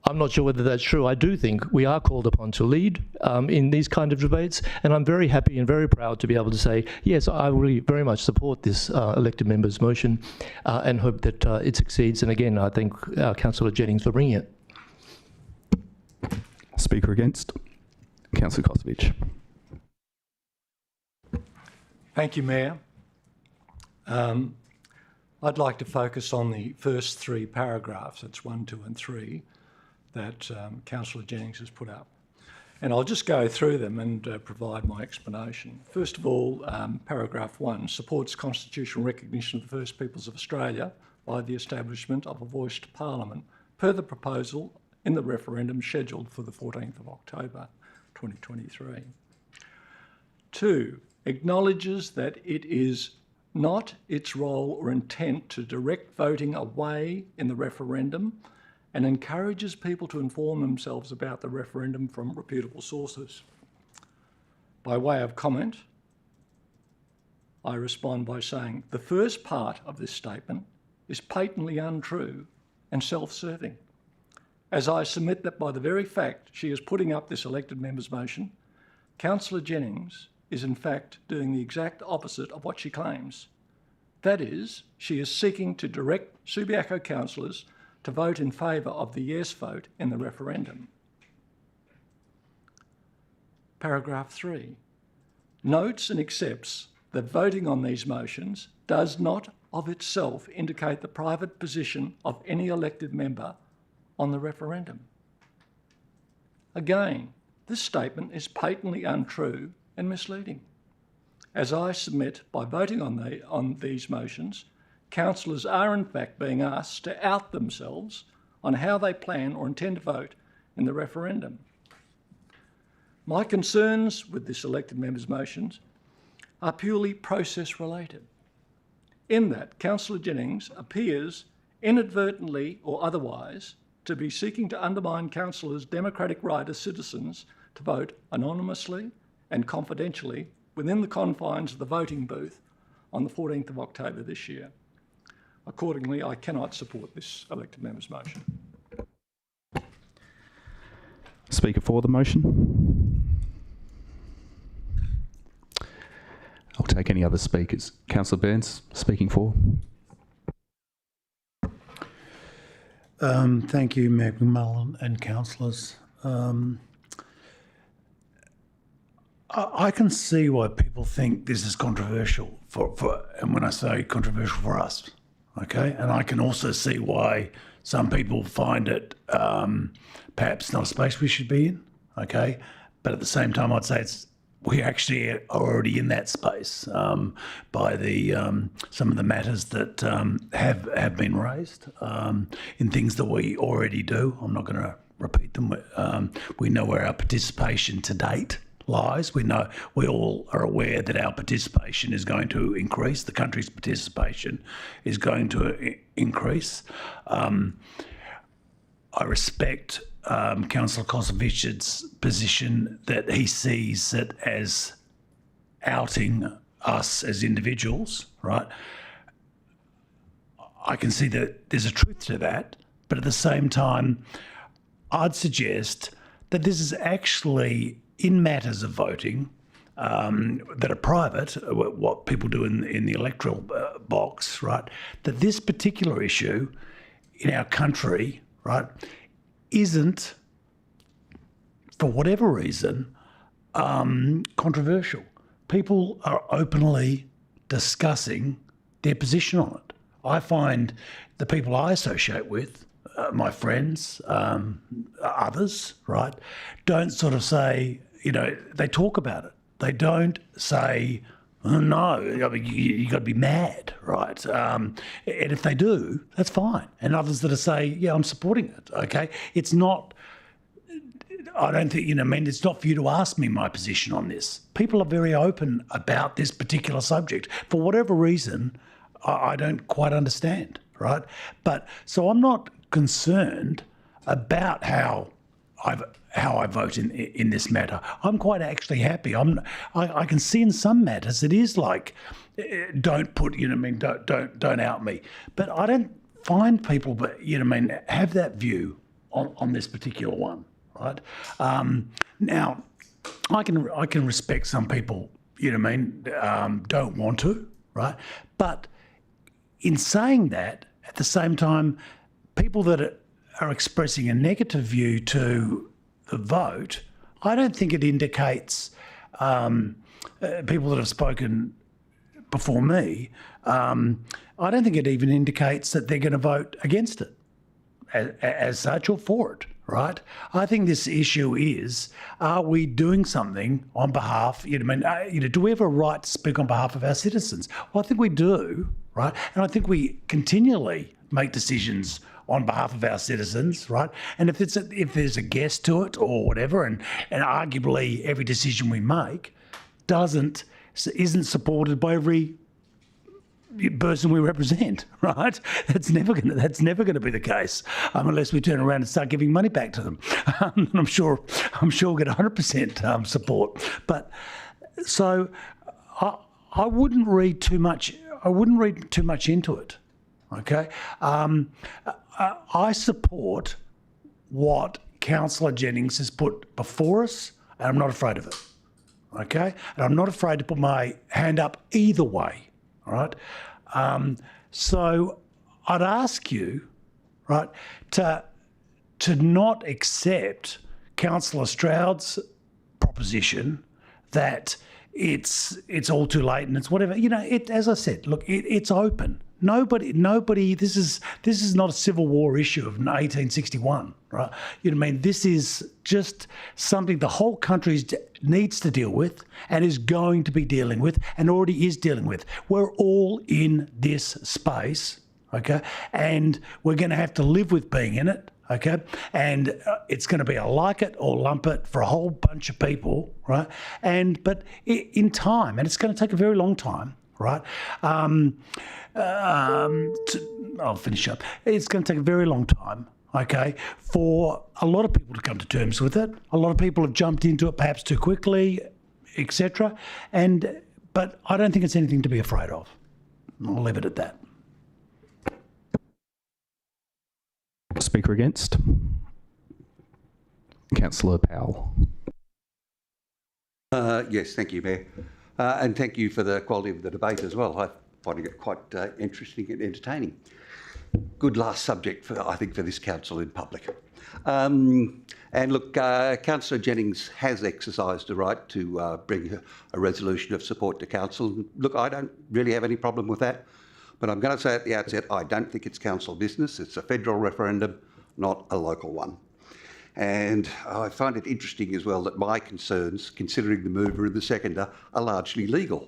I'm not sure whether that's true. I do think we are called upon to lead in these kind of debates, and I'm very happy and very proud to be able to say, yes, I really very much support this elected member's motion and hope that it succeeds. And again, I thank Councillor Jennings for bringing it. Speaker against, Councillor Kosovich. Thank you, Mayor. I'd like to focus on the first 3 paragraphs, that's 1, 2 and 3, that Councillor Jennings has put up. And I'll just go through them and provide my explanation. First of all, paragraph 1 supports constitutional recognition of the First Peoples of Australia by the establishment of a voiced parliament per the proposal in the referendum scheduled for the 14th of October 2023. 2, acknowledges that it is not its role or intent to direct voting away in the referendum and encourages people to inform themselves about the referendum from reputable sources. By way of comment, I respond by saying the first part of this statement is patently untrue and self-serving, as I submit that by the very fact she is putting up this elected member's motion, Councillor Jennings is in fact doing the exact opposite of what she claims. That is, she is seeking to direct Subiaco councillors to vote in favour of the yes vote in the referendum. Paragraph 3 notes and accepts that voting on these motions does not of itself indicate the private position of any elected member on the referendum. Again, this statement is patently untrue and misleading. As I submit, by voting on these motions, councillors are in fact being asked to out themselves on how they plan or intend to vote in the referendum. My concerns with this elected member's motions are purely process related, in that Councillor Jennings appears inadvertently or otherwise to be seeking to undermine councillors' democratic right as citizens to vote anonymously and confidentially within the confines of the voting booth on the 14th of October this year. Accordingly, I cannot support this elected member's motion. Speaker for the motion. I'll take any other speakers. Councillor Burns, speaking for. Thank you, Mayor McMullen and councillors. I can see why people think this is controversial and when I say controversial for us, okay? And I can also see why some people find it perhaps not a space we should be in, okay? But at the same time, I'd say we actually are already in that space by the some of the matters that have been raised in things that we already do. I'm not going to repeat them. We know where our participation to date lies. We all are aware that our participation is going to increase. The country's participation is going to increase. I respect Councillor Kosovich's position that he sees it as outing us as individuals, right? I can see that there's a truth to that, But at the same time, I'd suggest that this is actually, in matters of voting that are private, what people do in the electoral box, right, that this particular issue in our country, right, isn't, for whatever reason, controversial. People are openly discussing their position on it. I find the people I associate with, my friends, others, right, don't sort of say, they talk about it. They don't say, oh, no, I mean, you got to be mad, right? And if they do, that's fine. And others that say, yeah, I'm supporting it, okay? It's not, I don't think, it's not for you to ask me my position on this. People are very open about this particular subject. For whatever reason, I don't quite understand, right? But so I'm not concerned about how I vote in this matter. I'm quite actually happy. I can see in some matters it is like, don't put, don't out me. But I don't find people, have that view on this particular one, right? Now, I can respect some people, don't want to, right? But in saying that, at the same time, people that are expressing a negative view to the vote, I don't think it indicates, people that have spoken before me, I don't think it even indicates that they're going to vote against it as such or for it, right? I think this issue is, are we doing something on behalf, do we have a right to speak on behalf of our citizens? Well, I think we do, right? And I think we continually make decisions on behalf of our citizens, right? And if there's a guest to it or whatever, and arguably every decision we make isn't supported by every person we represent, right? That's never going to be the case unless we turn around and start giving money back to them. And I'm sure we'll get 100% support. But so I wouldn't read too much. I wouldn't read too much into it. Okay. I support what Councillor Jennings has put before us, and I'm not afraid of it. Okay? And I'm not afraid to put my hand up either way. All right? So I'd ask you, right, to not accept Councillor Stroud's proposition that it's all too late and it's whatever. As I said, look, it's open. Nobody. This is not a Civil War issue of 1861, right? This is just something the whole country needs to deal with and is going to be dealing with and already is dealing with. We're all in this space, okay, and we're going to have to live with being in it, okay, and it's going to be a like it or lump it for a whole bunch of people, right? But in time, and it's going to take a very long time, right? I'll finish up. It's going to take a very long time, okay, for a lot of people to come to terms with it. A lot of people have jumped into it perhaps too quickly, etc. But I don't think it's anything to be afraid of. I'll leave it at that. Speaker against? Councillor Powell. Yes, thank you, Mayor. And thank you for the quality of the debate as well. I find it quite interesting and entertaining. Good last subject, I think, for this council in public. And look, Councillor Jennings has exercised a right to bring a resolution of support to council. Look, I don't really have any problem with that, but I'm going to say at the outset, I don't think it's council business. It's a federal referendum, not a local one. And I find it interesting as well that my concerns, considering the mover and the seconder, are largely legal,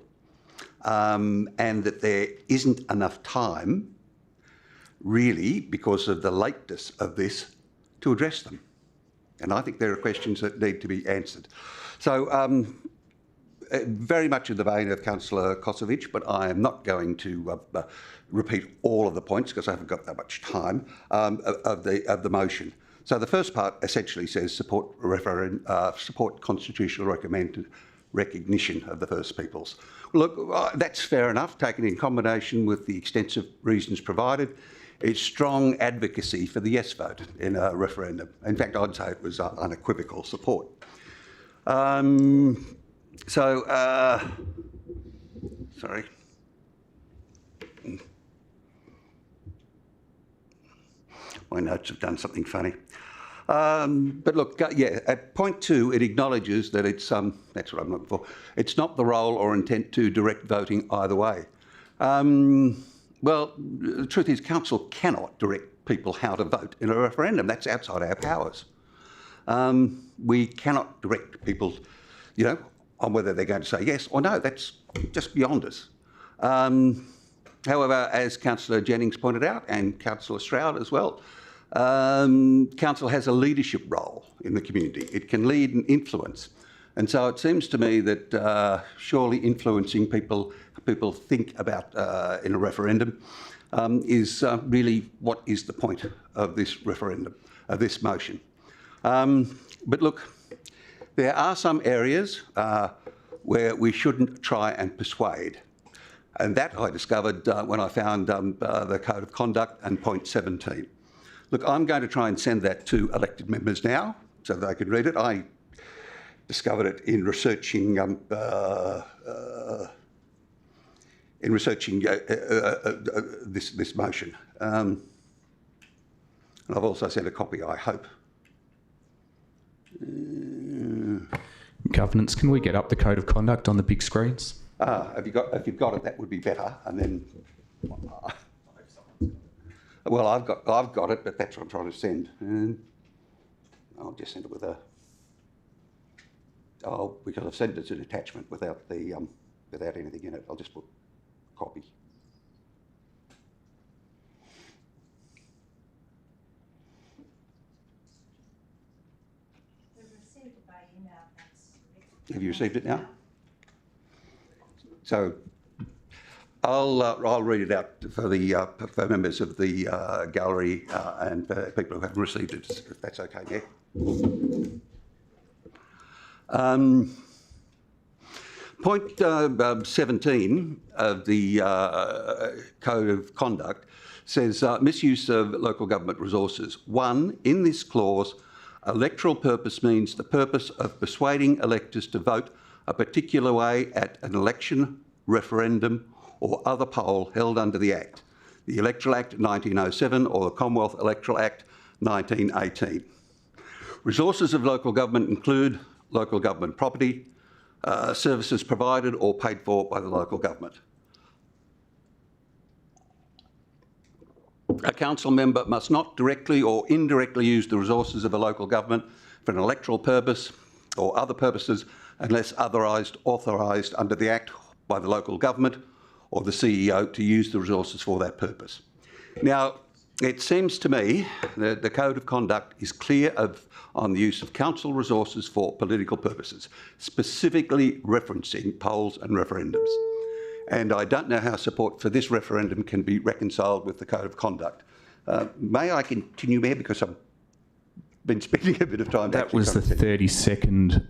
and that there isn't enough time, really, because of the lateness of this, to address them. And I think there are questions that need to be answered. So very much in the vein of Councillor Kosovich, but I am not going to repeat all of the points because I haven't got that much time of the motion. So the first part essentially says support constitutional recommended recognition of the First Peoples. Look, that's fair enough, taken in combination with the extensive reasons provided. is strong advocacy for the yes vote in a referendum. In fact, I'd say it was unequivocal support. Sorry. My notes have done something funny. But look, at point 2, it acknowledges that it's, that's what I'm looking for, it's not the role or intent to direct voting either way. Well, the truth is council cannot direct people how to vote in a referendum. That's outside our powers. We cannot direct people, you know, on whether they're going to say yes or no. That's just beyond us. However, as Councillor Jennings pointed out, and Councillor Stroud as well, council has a leadership role in the community. It can lead and influence. And so it seems to me that surely influencing people think about in a referendum is really what is the point of this referendum, of this motion. But look, there are some areas where we shouldn't try and persuade. And that I discovered when I found the Code of Conduct and point 17. Look, I'm going to try and send that to elected members now so that they can read it. I discovered it in researching this motion. And I've also sent a copy, I hope. Governance, can we get up the Code of Conduct on the big screens? If you've got it, that would be better. And then, well, I've got it, but that's what I'm trying to send. And I'll just send it with a. Oh, because I've sent it as an attachment without the without anything in it. I'll just put copy. Have you received it now? So I'll read it out for the for members of the gallery and for people who haven't received it, if that's okay. Yeah. Point 17 of the Code of Conduct says misuse of local government resources. 1, in this clause, electoral purpose means the purpose of persuading electors to vote a particular way at an election, referendum or other poll held under the Act, the Electoral Act 1907 or the Commonwealth Electoral Act 1918. Resources of local government include local government property, services provided or paid for by the local government. A council member must not directly or indirectly use the resources of a local government for an electoral purpose or other purposes unless otherwise authorised under the Act by the local government or the CEO to use the resources for that purpose. Now, it seems to me that the Code of Conduct is clear on the use of council resources for political purposes, specifically referencing polls and referendums. And I don't know how support for this referendum can be reconciled with the Code of Conduct. May I continue, Mayor, because I've been spending a bit of time... That was the 30-second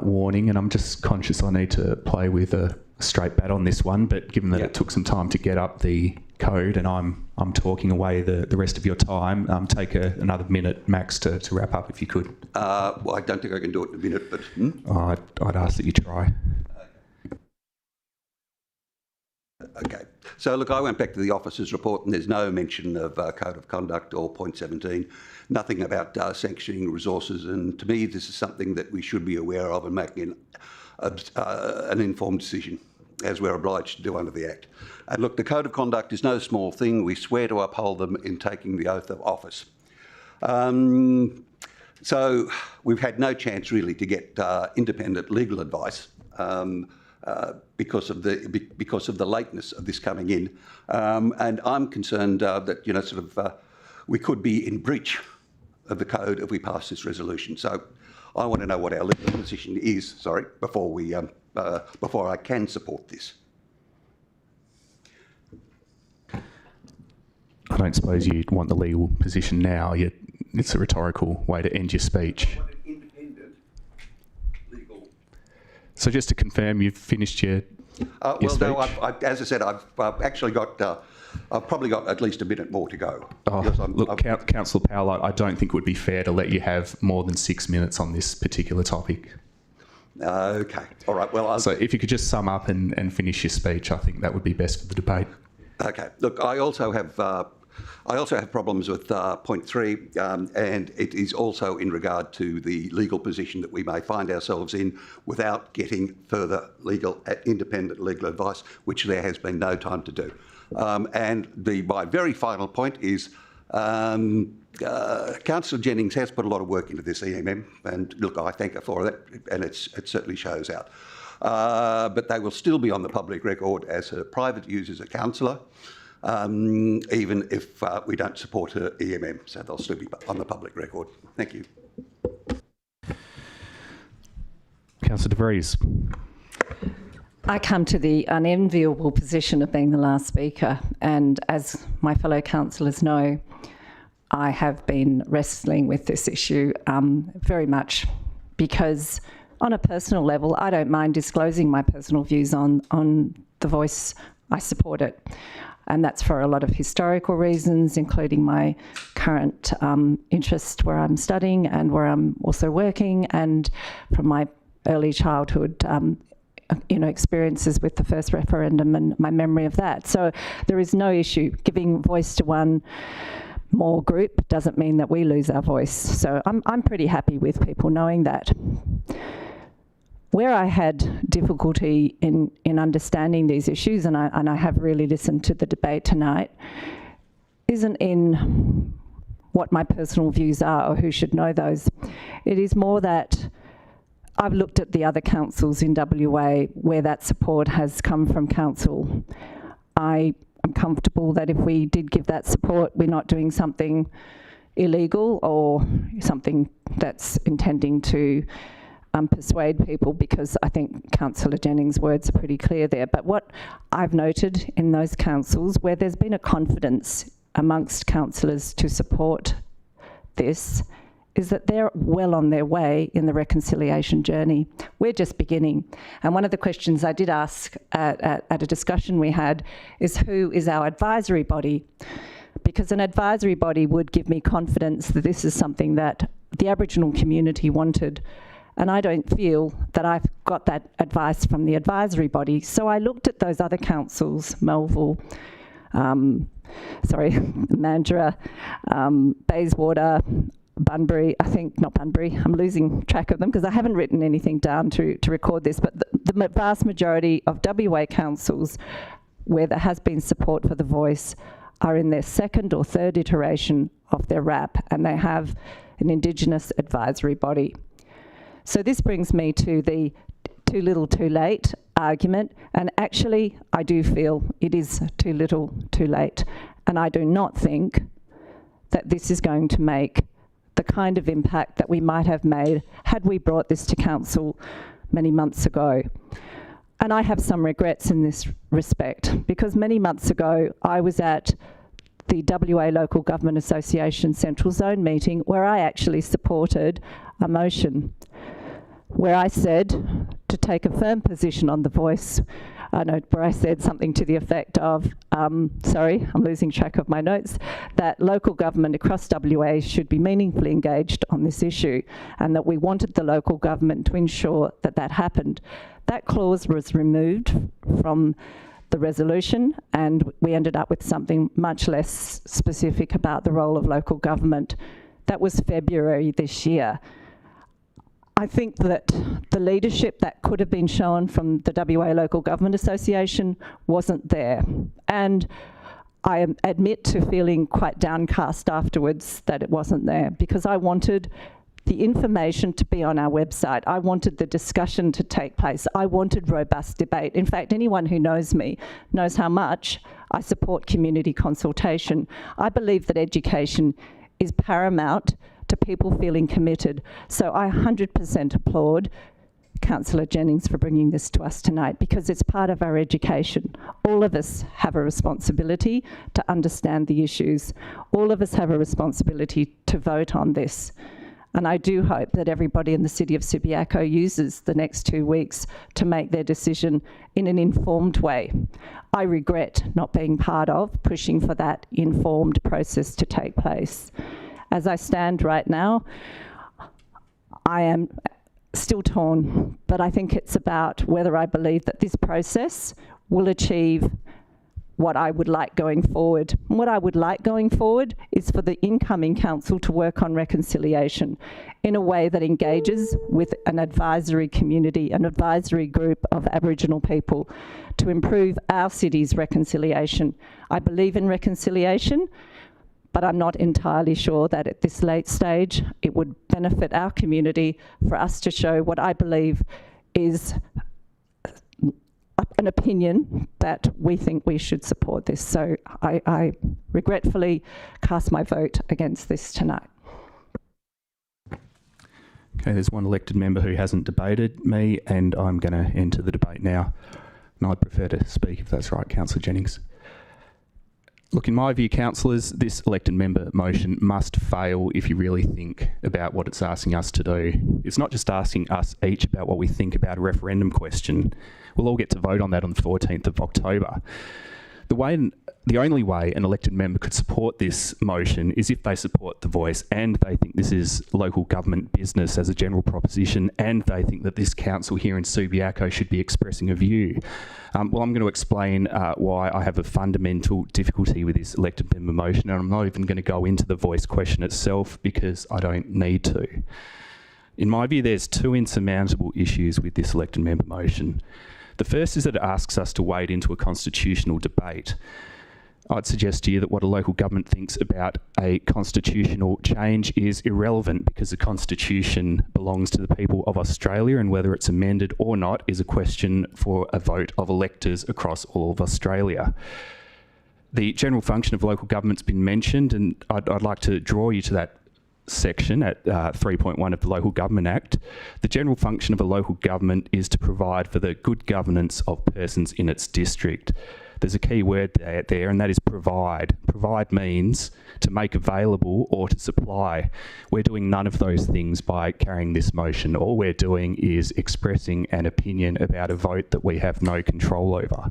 warning, and I'm just conscious I need to play with a straight bat on this one, but given that it took some time to get up the code and I'm talking away the rest of your time, take another minute max to wrap up if you could. Well, I don't think I can do it in a minute, but... I'd ask that you try. Okay. So, look, I went back to the officer's report and there's no mention of Code of Conduct or point 17, nothing about sanctioning resources. And to me, this is something that we should be aware of and making an informed decision, as we're obliged to do under the Act. And look, the Code of Conduct is no small thing. We swear to uphold them in taking the oath of office. So we've had no chance really to get independent legal advice because of the lateness of this coming in, and I'm concerned that we could be in breach of the code if we pass this resolution. So I want to know what our legal position is. Sorry, before I can support this. I don't suppose you want the legal position now. It's a rhetorical way to end your speech. I want an independent legal. So just to confirm, you've finished your Yes, Well, no, speech. as I said, I've actually got, I've probably got at least a minute more to go. Because Look, Councillor Powell, I don't think it would be fair to let you have more than 6 minutes on this particular topic. Okay, all right. Well, So if you could just sum up and finish your speech, I think that would be best for the debate. okay. Look, I also have problems with point 3, and it is also in regard to the legal position that we may find ourselves in without getting further independent legal advice, which there has been no time to do. And my very final point is Councillor Jennings has put a lot of work into this EMM, and look, I thank her for that, and it certainly shows out. But they will still be on the public record as her private views as a councillor, even if we don't support her EMM, so they'll still be on the public record. Thank you. Councillor De Vries. I come to the unenviable position of being the last speaker, and as my fellow councillors know, I have been wrestling with this issue very much because on a personal level, I don't mind disclosing my personal views on the Voice. I support it. And that's for a lot of historical reasons, including my current interest where I'm studying and where I'm also working, and from my early childhood experiences with the first referendum and my memory of that. So there is no issue. Giving voice to one more group doesn't mean that we lose our voice. So I'm pretty happy with people knowing that. Where I had difficulty in understanding these issues, and I have really listened to the debate tonight, isn't in what my personal views are or who should know those. It is more that I've looked at the other councils in WA where that support has come from council. I am comfortable that if we did give that support, we're not doing something illegal or something that's intending to persuade people, because I think Councillor Jennings' words are pretty clear there. But what I've noted in those councils where there's been a confidence amongst councillors to support this is that they're well on their way in the reconciliation journey. We're just beginning. And one of the questions I did ask at a discussion we had is, who is our advisory body? Because an advisory body would give me confidence that this is something that the Aboriginal community wanted. And I don't feel that I've got that advice from the advisory body. So I looked at those other councils, Melville, Mandurah, Bayswater, Bunbury, not Bunbury, I'm losing track of them because I haven't written anything down to record this, but the vast majority of WA councils where there has been support for the Voice are in their second or third iteration of their RAP, and they have an Indigenous advisory body. So this brings me to the too little, too late argument, and actually I do feel it is too little, too late, and I do not think that this is going to make the kind of impact that we might have made had we brought this to council many months ago. And I have some regrets in this respect, because many months ago I was at the WA Local Government Association Central Zone meeting where I actually supported a motion where I said to take a firm position on the Voice. Where I said something to the effect of, sorry, I'm losing track of my notes, that local government across WA should be meaningfully engaged on this issue, and that we wanted the local government to ensure that that happened. That clause was removed from the resolution, and we ended up with something much less specific about the role of local government. That was February this year. I think that the leadership that could have been shown from the WA Local Government Association wasn't there. And I admit to feeling quite downcast afterwards that it wasn't there, because I wanted the information to be on our website. I wanted the discussion to take place. I wanted robust debate. In fact, anyone who knows me knows how much I support community consultation. I believe that education is paramount to people feeling committed. So I 100% applaud Councillor Jennings for bringing this to us tonight, because it's part of our education. All of us have a responsibility to understand the issues. All of us have a responsibility to vote on this. And I do hope that everybody in the city of Subiaco uses the next 2 weeks to make their decision in an informed way. I regret not being part of pushing for that informed process to take place. As I stand right now, I am still torn, but I think it's about whether I believe that this process will achieve what I would like going forward. And what I would like going forward is for the incoming council to work on reconciliation in a way that engages with an advisory community, an advisory group of Aboriginal people to improve our city's reconciliation. I believe in reconciliation, but I'm not entirely sure that at this late stage it would benefit our community for us to show what I believe is an opinion that we think we should support this. So I regretfully cast my vote against this tonight. Okay, there's one elected member who hasn't debated me, and I'm going to enter the debate now. And I'd prefer to speak if that's right, Councillor Jennings. Look, in my view, councillors, this elected member motion must fail if you really think about what it's asking us to do. It's not just asking us each about what we think about a referendum question. We'll all get to vote on that on the 14th of October. The only way an elected member could support this motion is if they support the voice and they think this is local government business as a general proposition, and they think that this council here in Subiaco should be expressing a view. Well, I'm going to explain why I have a fundamental difficulty with this elected member motion, and I'm not even going to go into the voice question itself because I don't need to. In my view, there's two insurmountable issues with this elected member motion. The first is that it asks us to wade into a constitutional debate. I'd suggest to you that what a local government thinks about a constitutional change is irrelevant, because the Constitution belongs to the people of Australia, and whether it's amended or not is a question for a vote of electors across all of Australia. The general function of local government's been mentioned, and I'd like to draw you to that section at 3.1 of the Local Government Act. The general function of a local government is to provide for the good governance of persons in its district. There's a key word there, and that is provide. Provide means to make available or to supply. We're doing none of those things by carrying this motion. All we're doing is expressing an opinion about a vote that we have no control over.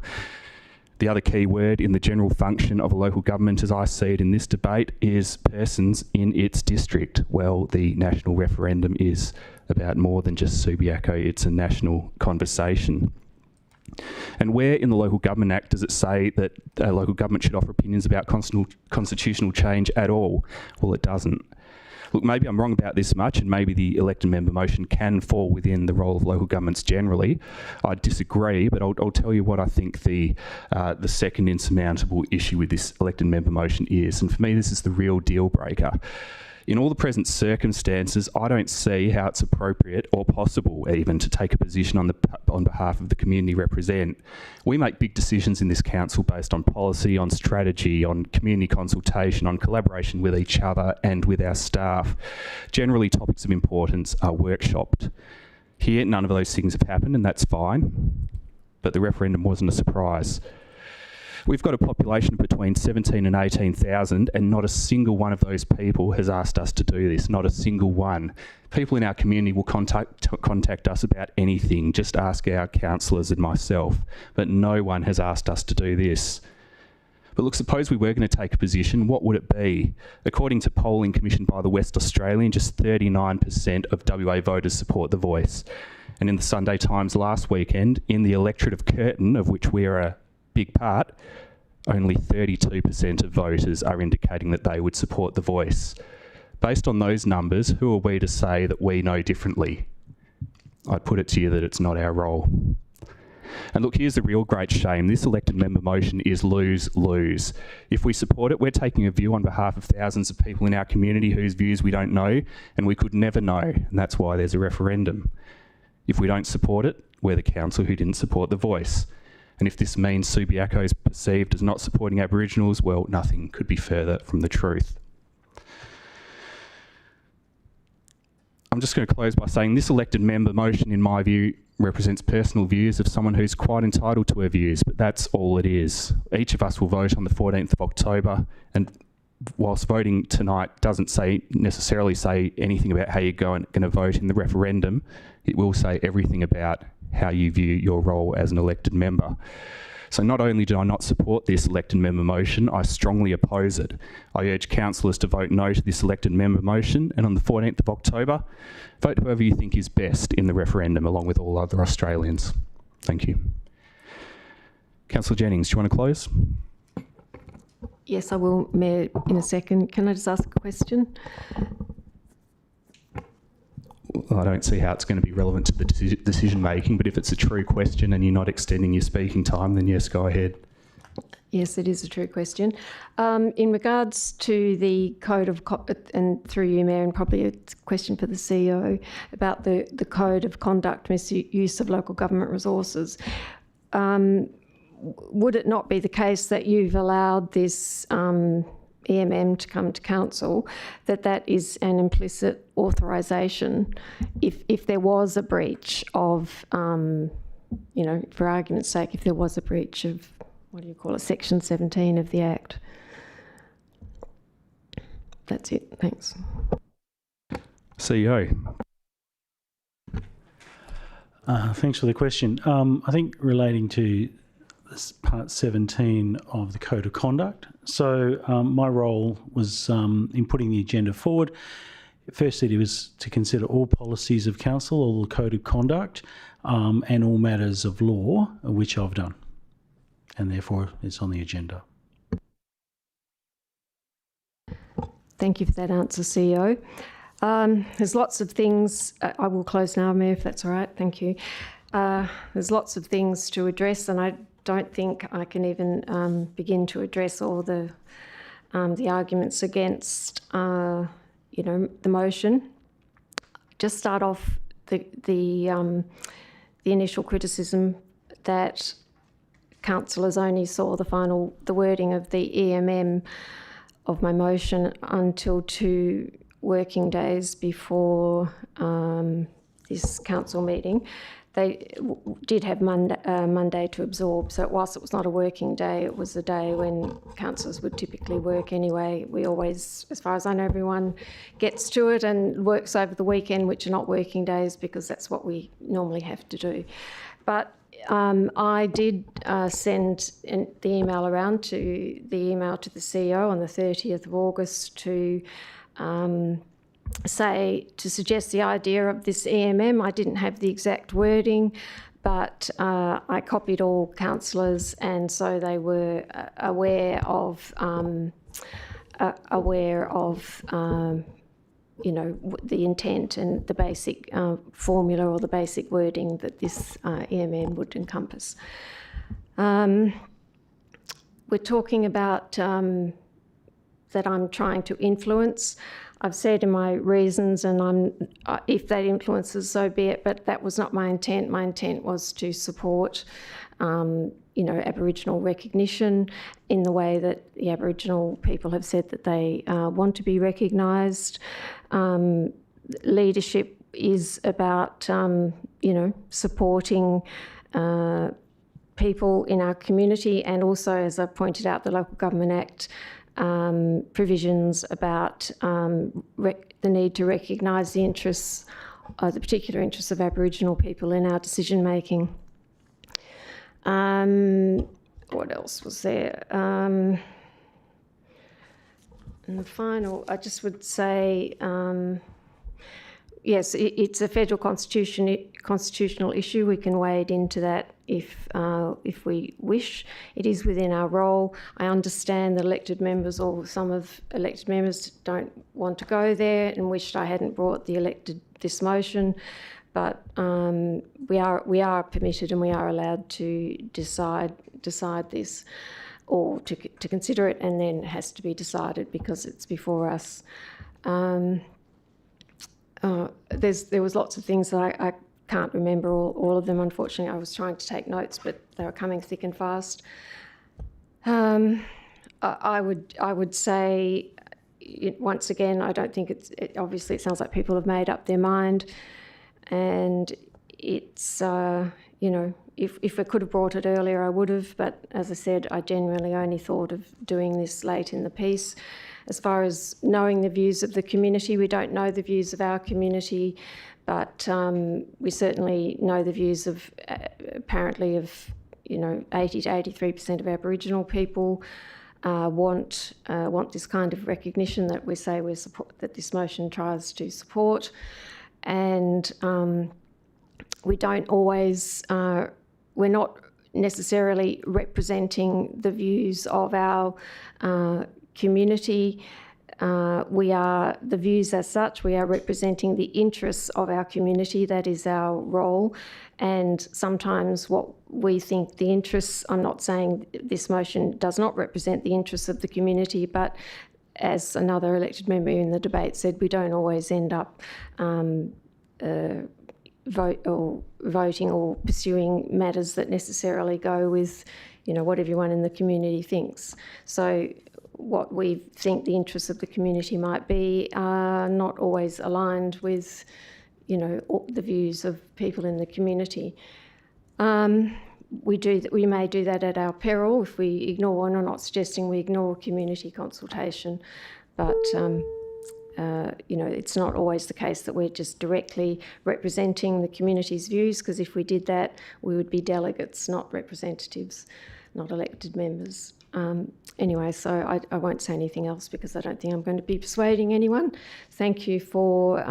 The other key word in the general function of a local government, as I see it in this debate, is persons in its district. Well, the national referendum is about more than just Subiaco, it's a national conversation. And where in the Local Government Act does it say that a local government should offer opinions about constitutional change at all? Well, it doesn't. Look, maybe I'm wrong about this much, and maybe the elected member motion can fall within the role of local governments generally. I disagree, but I'll tell you what I think the second insurmountable issue with this elected member motion is. And for me, this is the real deal breaker. In all the present circumstances, I don't see how it's appropriate or possible even to take a position on behalf of the community represent. We make big decisions in this council based on policy, on strategy, on community consultation, on collaboration with each other and with our staff. Generally, topics of importance are workshopped. Here, none of those things have happened, and that's fine, but the referendum wasn't a surprise. We've got a population of between 17 and 18,000, and not a single one of those people has asked us to do this, not a single one. People in our community will contact us about anything, just ask our councillors and myself, but no one has asked us to do this. But look, suppose we were going to take a position, what would it be? According to polling commissioned by the West Australian, just 39% of WA voters support the voice. And in the Sunday Times last weekend, in the electorate of Curtin, of which we are a big part, only 32% of voters are indicating that they would support the voice. Based on those numbers, who are we to say that we know differently? I'd put it to you that it's not our role. And look, here's the real great shame. This elected member motion is lose-lose. If we support it, we're taking a view on behalf of thousands of people in our community whose views we don't know, and we could never know, and that's why there's a referendum. If we don't support it, we're the council who didn't support the voice. And if this means Subiaco is perceived as not supporting Aboriginals, well, nothing could be further from the truth. I'm just going to close by saying this elected member motion, in my view, represents personal views of someone who's quite entitled to her views, but that's all it is. Each of us will vote on the 14th of October, and whilst voting tonight doesn't necessarily say anything about how you're going to vote in the referendum, it will say everything about how you view your role as an elected member. So not only do I not support this elected member motion, I strongly oppose it. I urge councillors to vote no to this elected member motion, and on the 14th of October, vote whoever you think is best in the referendum, along with all other Australians. Thank you. Councillor Jennings, do you want to close? Yes, I will, Mayor, in a second. Can I just ask a question? Well, I don't see how it's going to be relevant to the decision making, but if it's a true question and you're not extending your speaking time, then yes, go ahead. Yes, it is a true question. In regards to the code of, and through you, Mayor, and probably a question for the CEO about the code of conduct, misuse of local government resources, would it not be the case that you've allowed this EMM to come to council, that is an implicit authorisation if there was a breach of, you know, for argument's sake, if there was a breach of, what do you call it, Section 17 of the Act? That's it. Thanks. CEO. Thanks for the question. I think relating to this part 17 of the Code of Conduct. So my role was in putting the agenda forward. Firstly, it was to consider all policies of council, all the Code of Conduct, and all matters of law, which I've done. And therefore, it's on the agenda. Thank you for that answer, CEO. There's lots of things. I will close now, Mayor, if that's all right. Thank you. There's lots of things to address, and I don't think I can even begin to address all the arguments against, you know, the motion. Just start off the initial criticism that councillors only saw the wording of the EMM of my motion until 2 working days before this council meeting. They did have Monday to absorb, so whilst it was not a working day, it was a day when councillors would typically work anyway. We always, as far as I know, everyone gets to it and works over the weekend, which are not working days, because that's what we normally have to do. But I did send the email around to the CEO on the 30th of August to suggest the idea of this EMM. I didn't have the exact wording, but I copied all councillors, and so they were aware of you know, the intent and the basic formula or the basic wording that this EMM would encompass. We're talking about that I'm trying to influence. I've said in my reasons, and if that influences, so be it, but that was not my intent. My intent was to support, you know, Aboriginal recognition in the way that the Aboriginal people have said that they want to be recognised. Leadership is about, you know, supporting people in our community, and also, as I pointed out, the Local Government Act provisions about the need to recognise the interests, the particular interests of Aboriginal people in our decision making. What else was there? And the final, I just would say, yes, it's a federal constitutional issue. We can wade into that if we wish. It is within our role. I understand that elected members, or some of elected members, don't want to go there and wished I hadn't brought this motion. But we are permitted and we are allowed to decide this, or to consider it, and then it has to be decided because it's before us. There was lots of things that I can't remember all of them, unfortunately. I was trying to take notes, but they were coming thick and fast. I would say, once again, I don't think obviously it sounds like people have made up their mind, and it's you know, if I could have brought it earlier, I would have. But as I said, I genuinely only thought of doing this late in the piece. As far as knowing the views of the community, we don't know the views of our community, but we certainly know the views of, apparently, of, you know, 80 to 83% of Aboriginal people want this kind of recognition that we say that this motion tries to support, and we don't always, we're not necessarily representing the views of our community. We are, the views as such, we are representing the interests of our community. That is our role. And sometimes what we think the interests, I'm not saying this motion does not represent the interests of the community, but as another elected member in the debate said, we don't always end up voting or pursuing matters that necessarily go with, you know, what everyone in the community thinks. So what we think the interests of the community might be are not always aligned with, you know, the views of people in the community. We may do that at our peril if we ignore, and I'm not suggesting we ignore community consultation, but you know, it's not always the case that we're just directly representing the community's views, because if we did that, we would be delegates, not representatives, not elected members. Anyway, so I won't say anything else because I don't think I'm going to be persuading anyone. Thank you for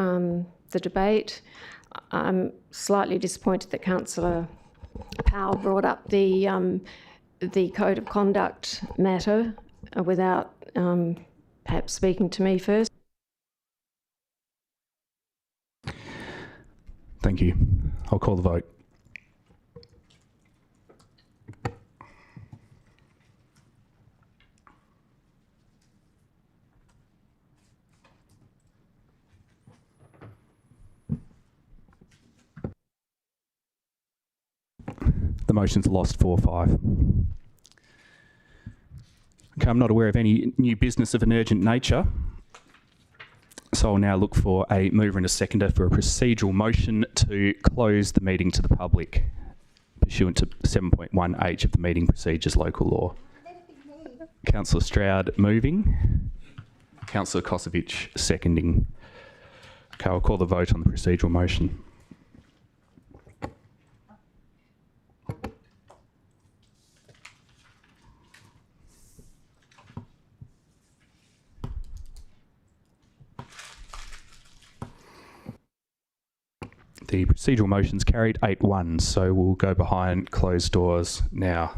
the debate. I'm slightly disappointed that Councillor Powell brought up the Code of Conduct matter without perhaps speaking to me first. Thank you. I'll call the vote. The motion's lost 4-5. Okay, I'm not aware of any new business of an urgent nature. So I'll now look for a mover and a seconder for a procedural motion to close the meeting to the public pursuant to 7.1H of the Meeting Procedures Local Law. Councillor Stroud moving. Councillor Kosovich seconding. Okay, I'll call the vote on the procedural motion. The procedural motion's carried 8-1, so we'll go behind closed doors now.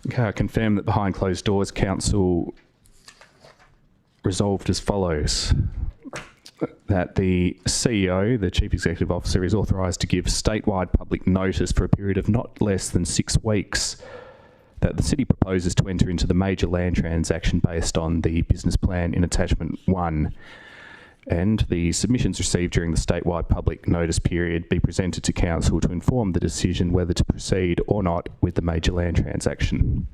Okay, I confirm that behind closed doors, Council resolved as follows. That the CEO, the Chief Executive Officer, is authorised to give statewide public notice for a period of not less than 6 weeks that the City proposes to enter into the major land transaction based on the business plan in Attachment 1, and the submissions received during the statewide public notice period be presented to Council to inform the decision whether to proceed or not with the major land transaction.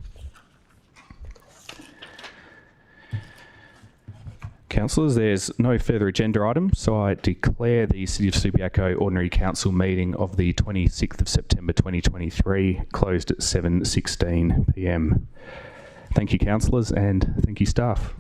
Councillors, there's no further agenda items, so I declare the City of Subiaco Ordinary Council meeting of the 26th of September 2023 closed at 7:16 p.m. Thank you, councillors, and thank you, staff.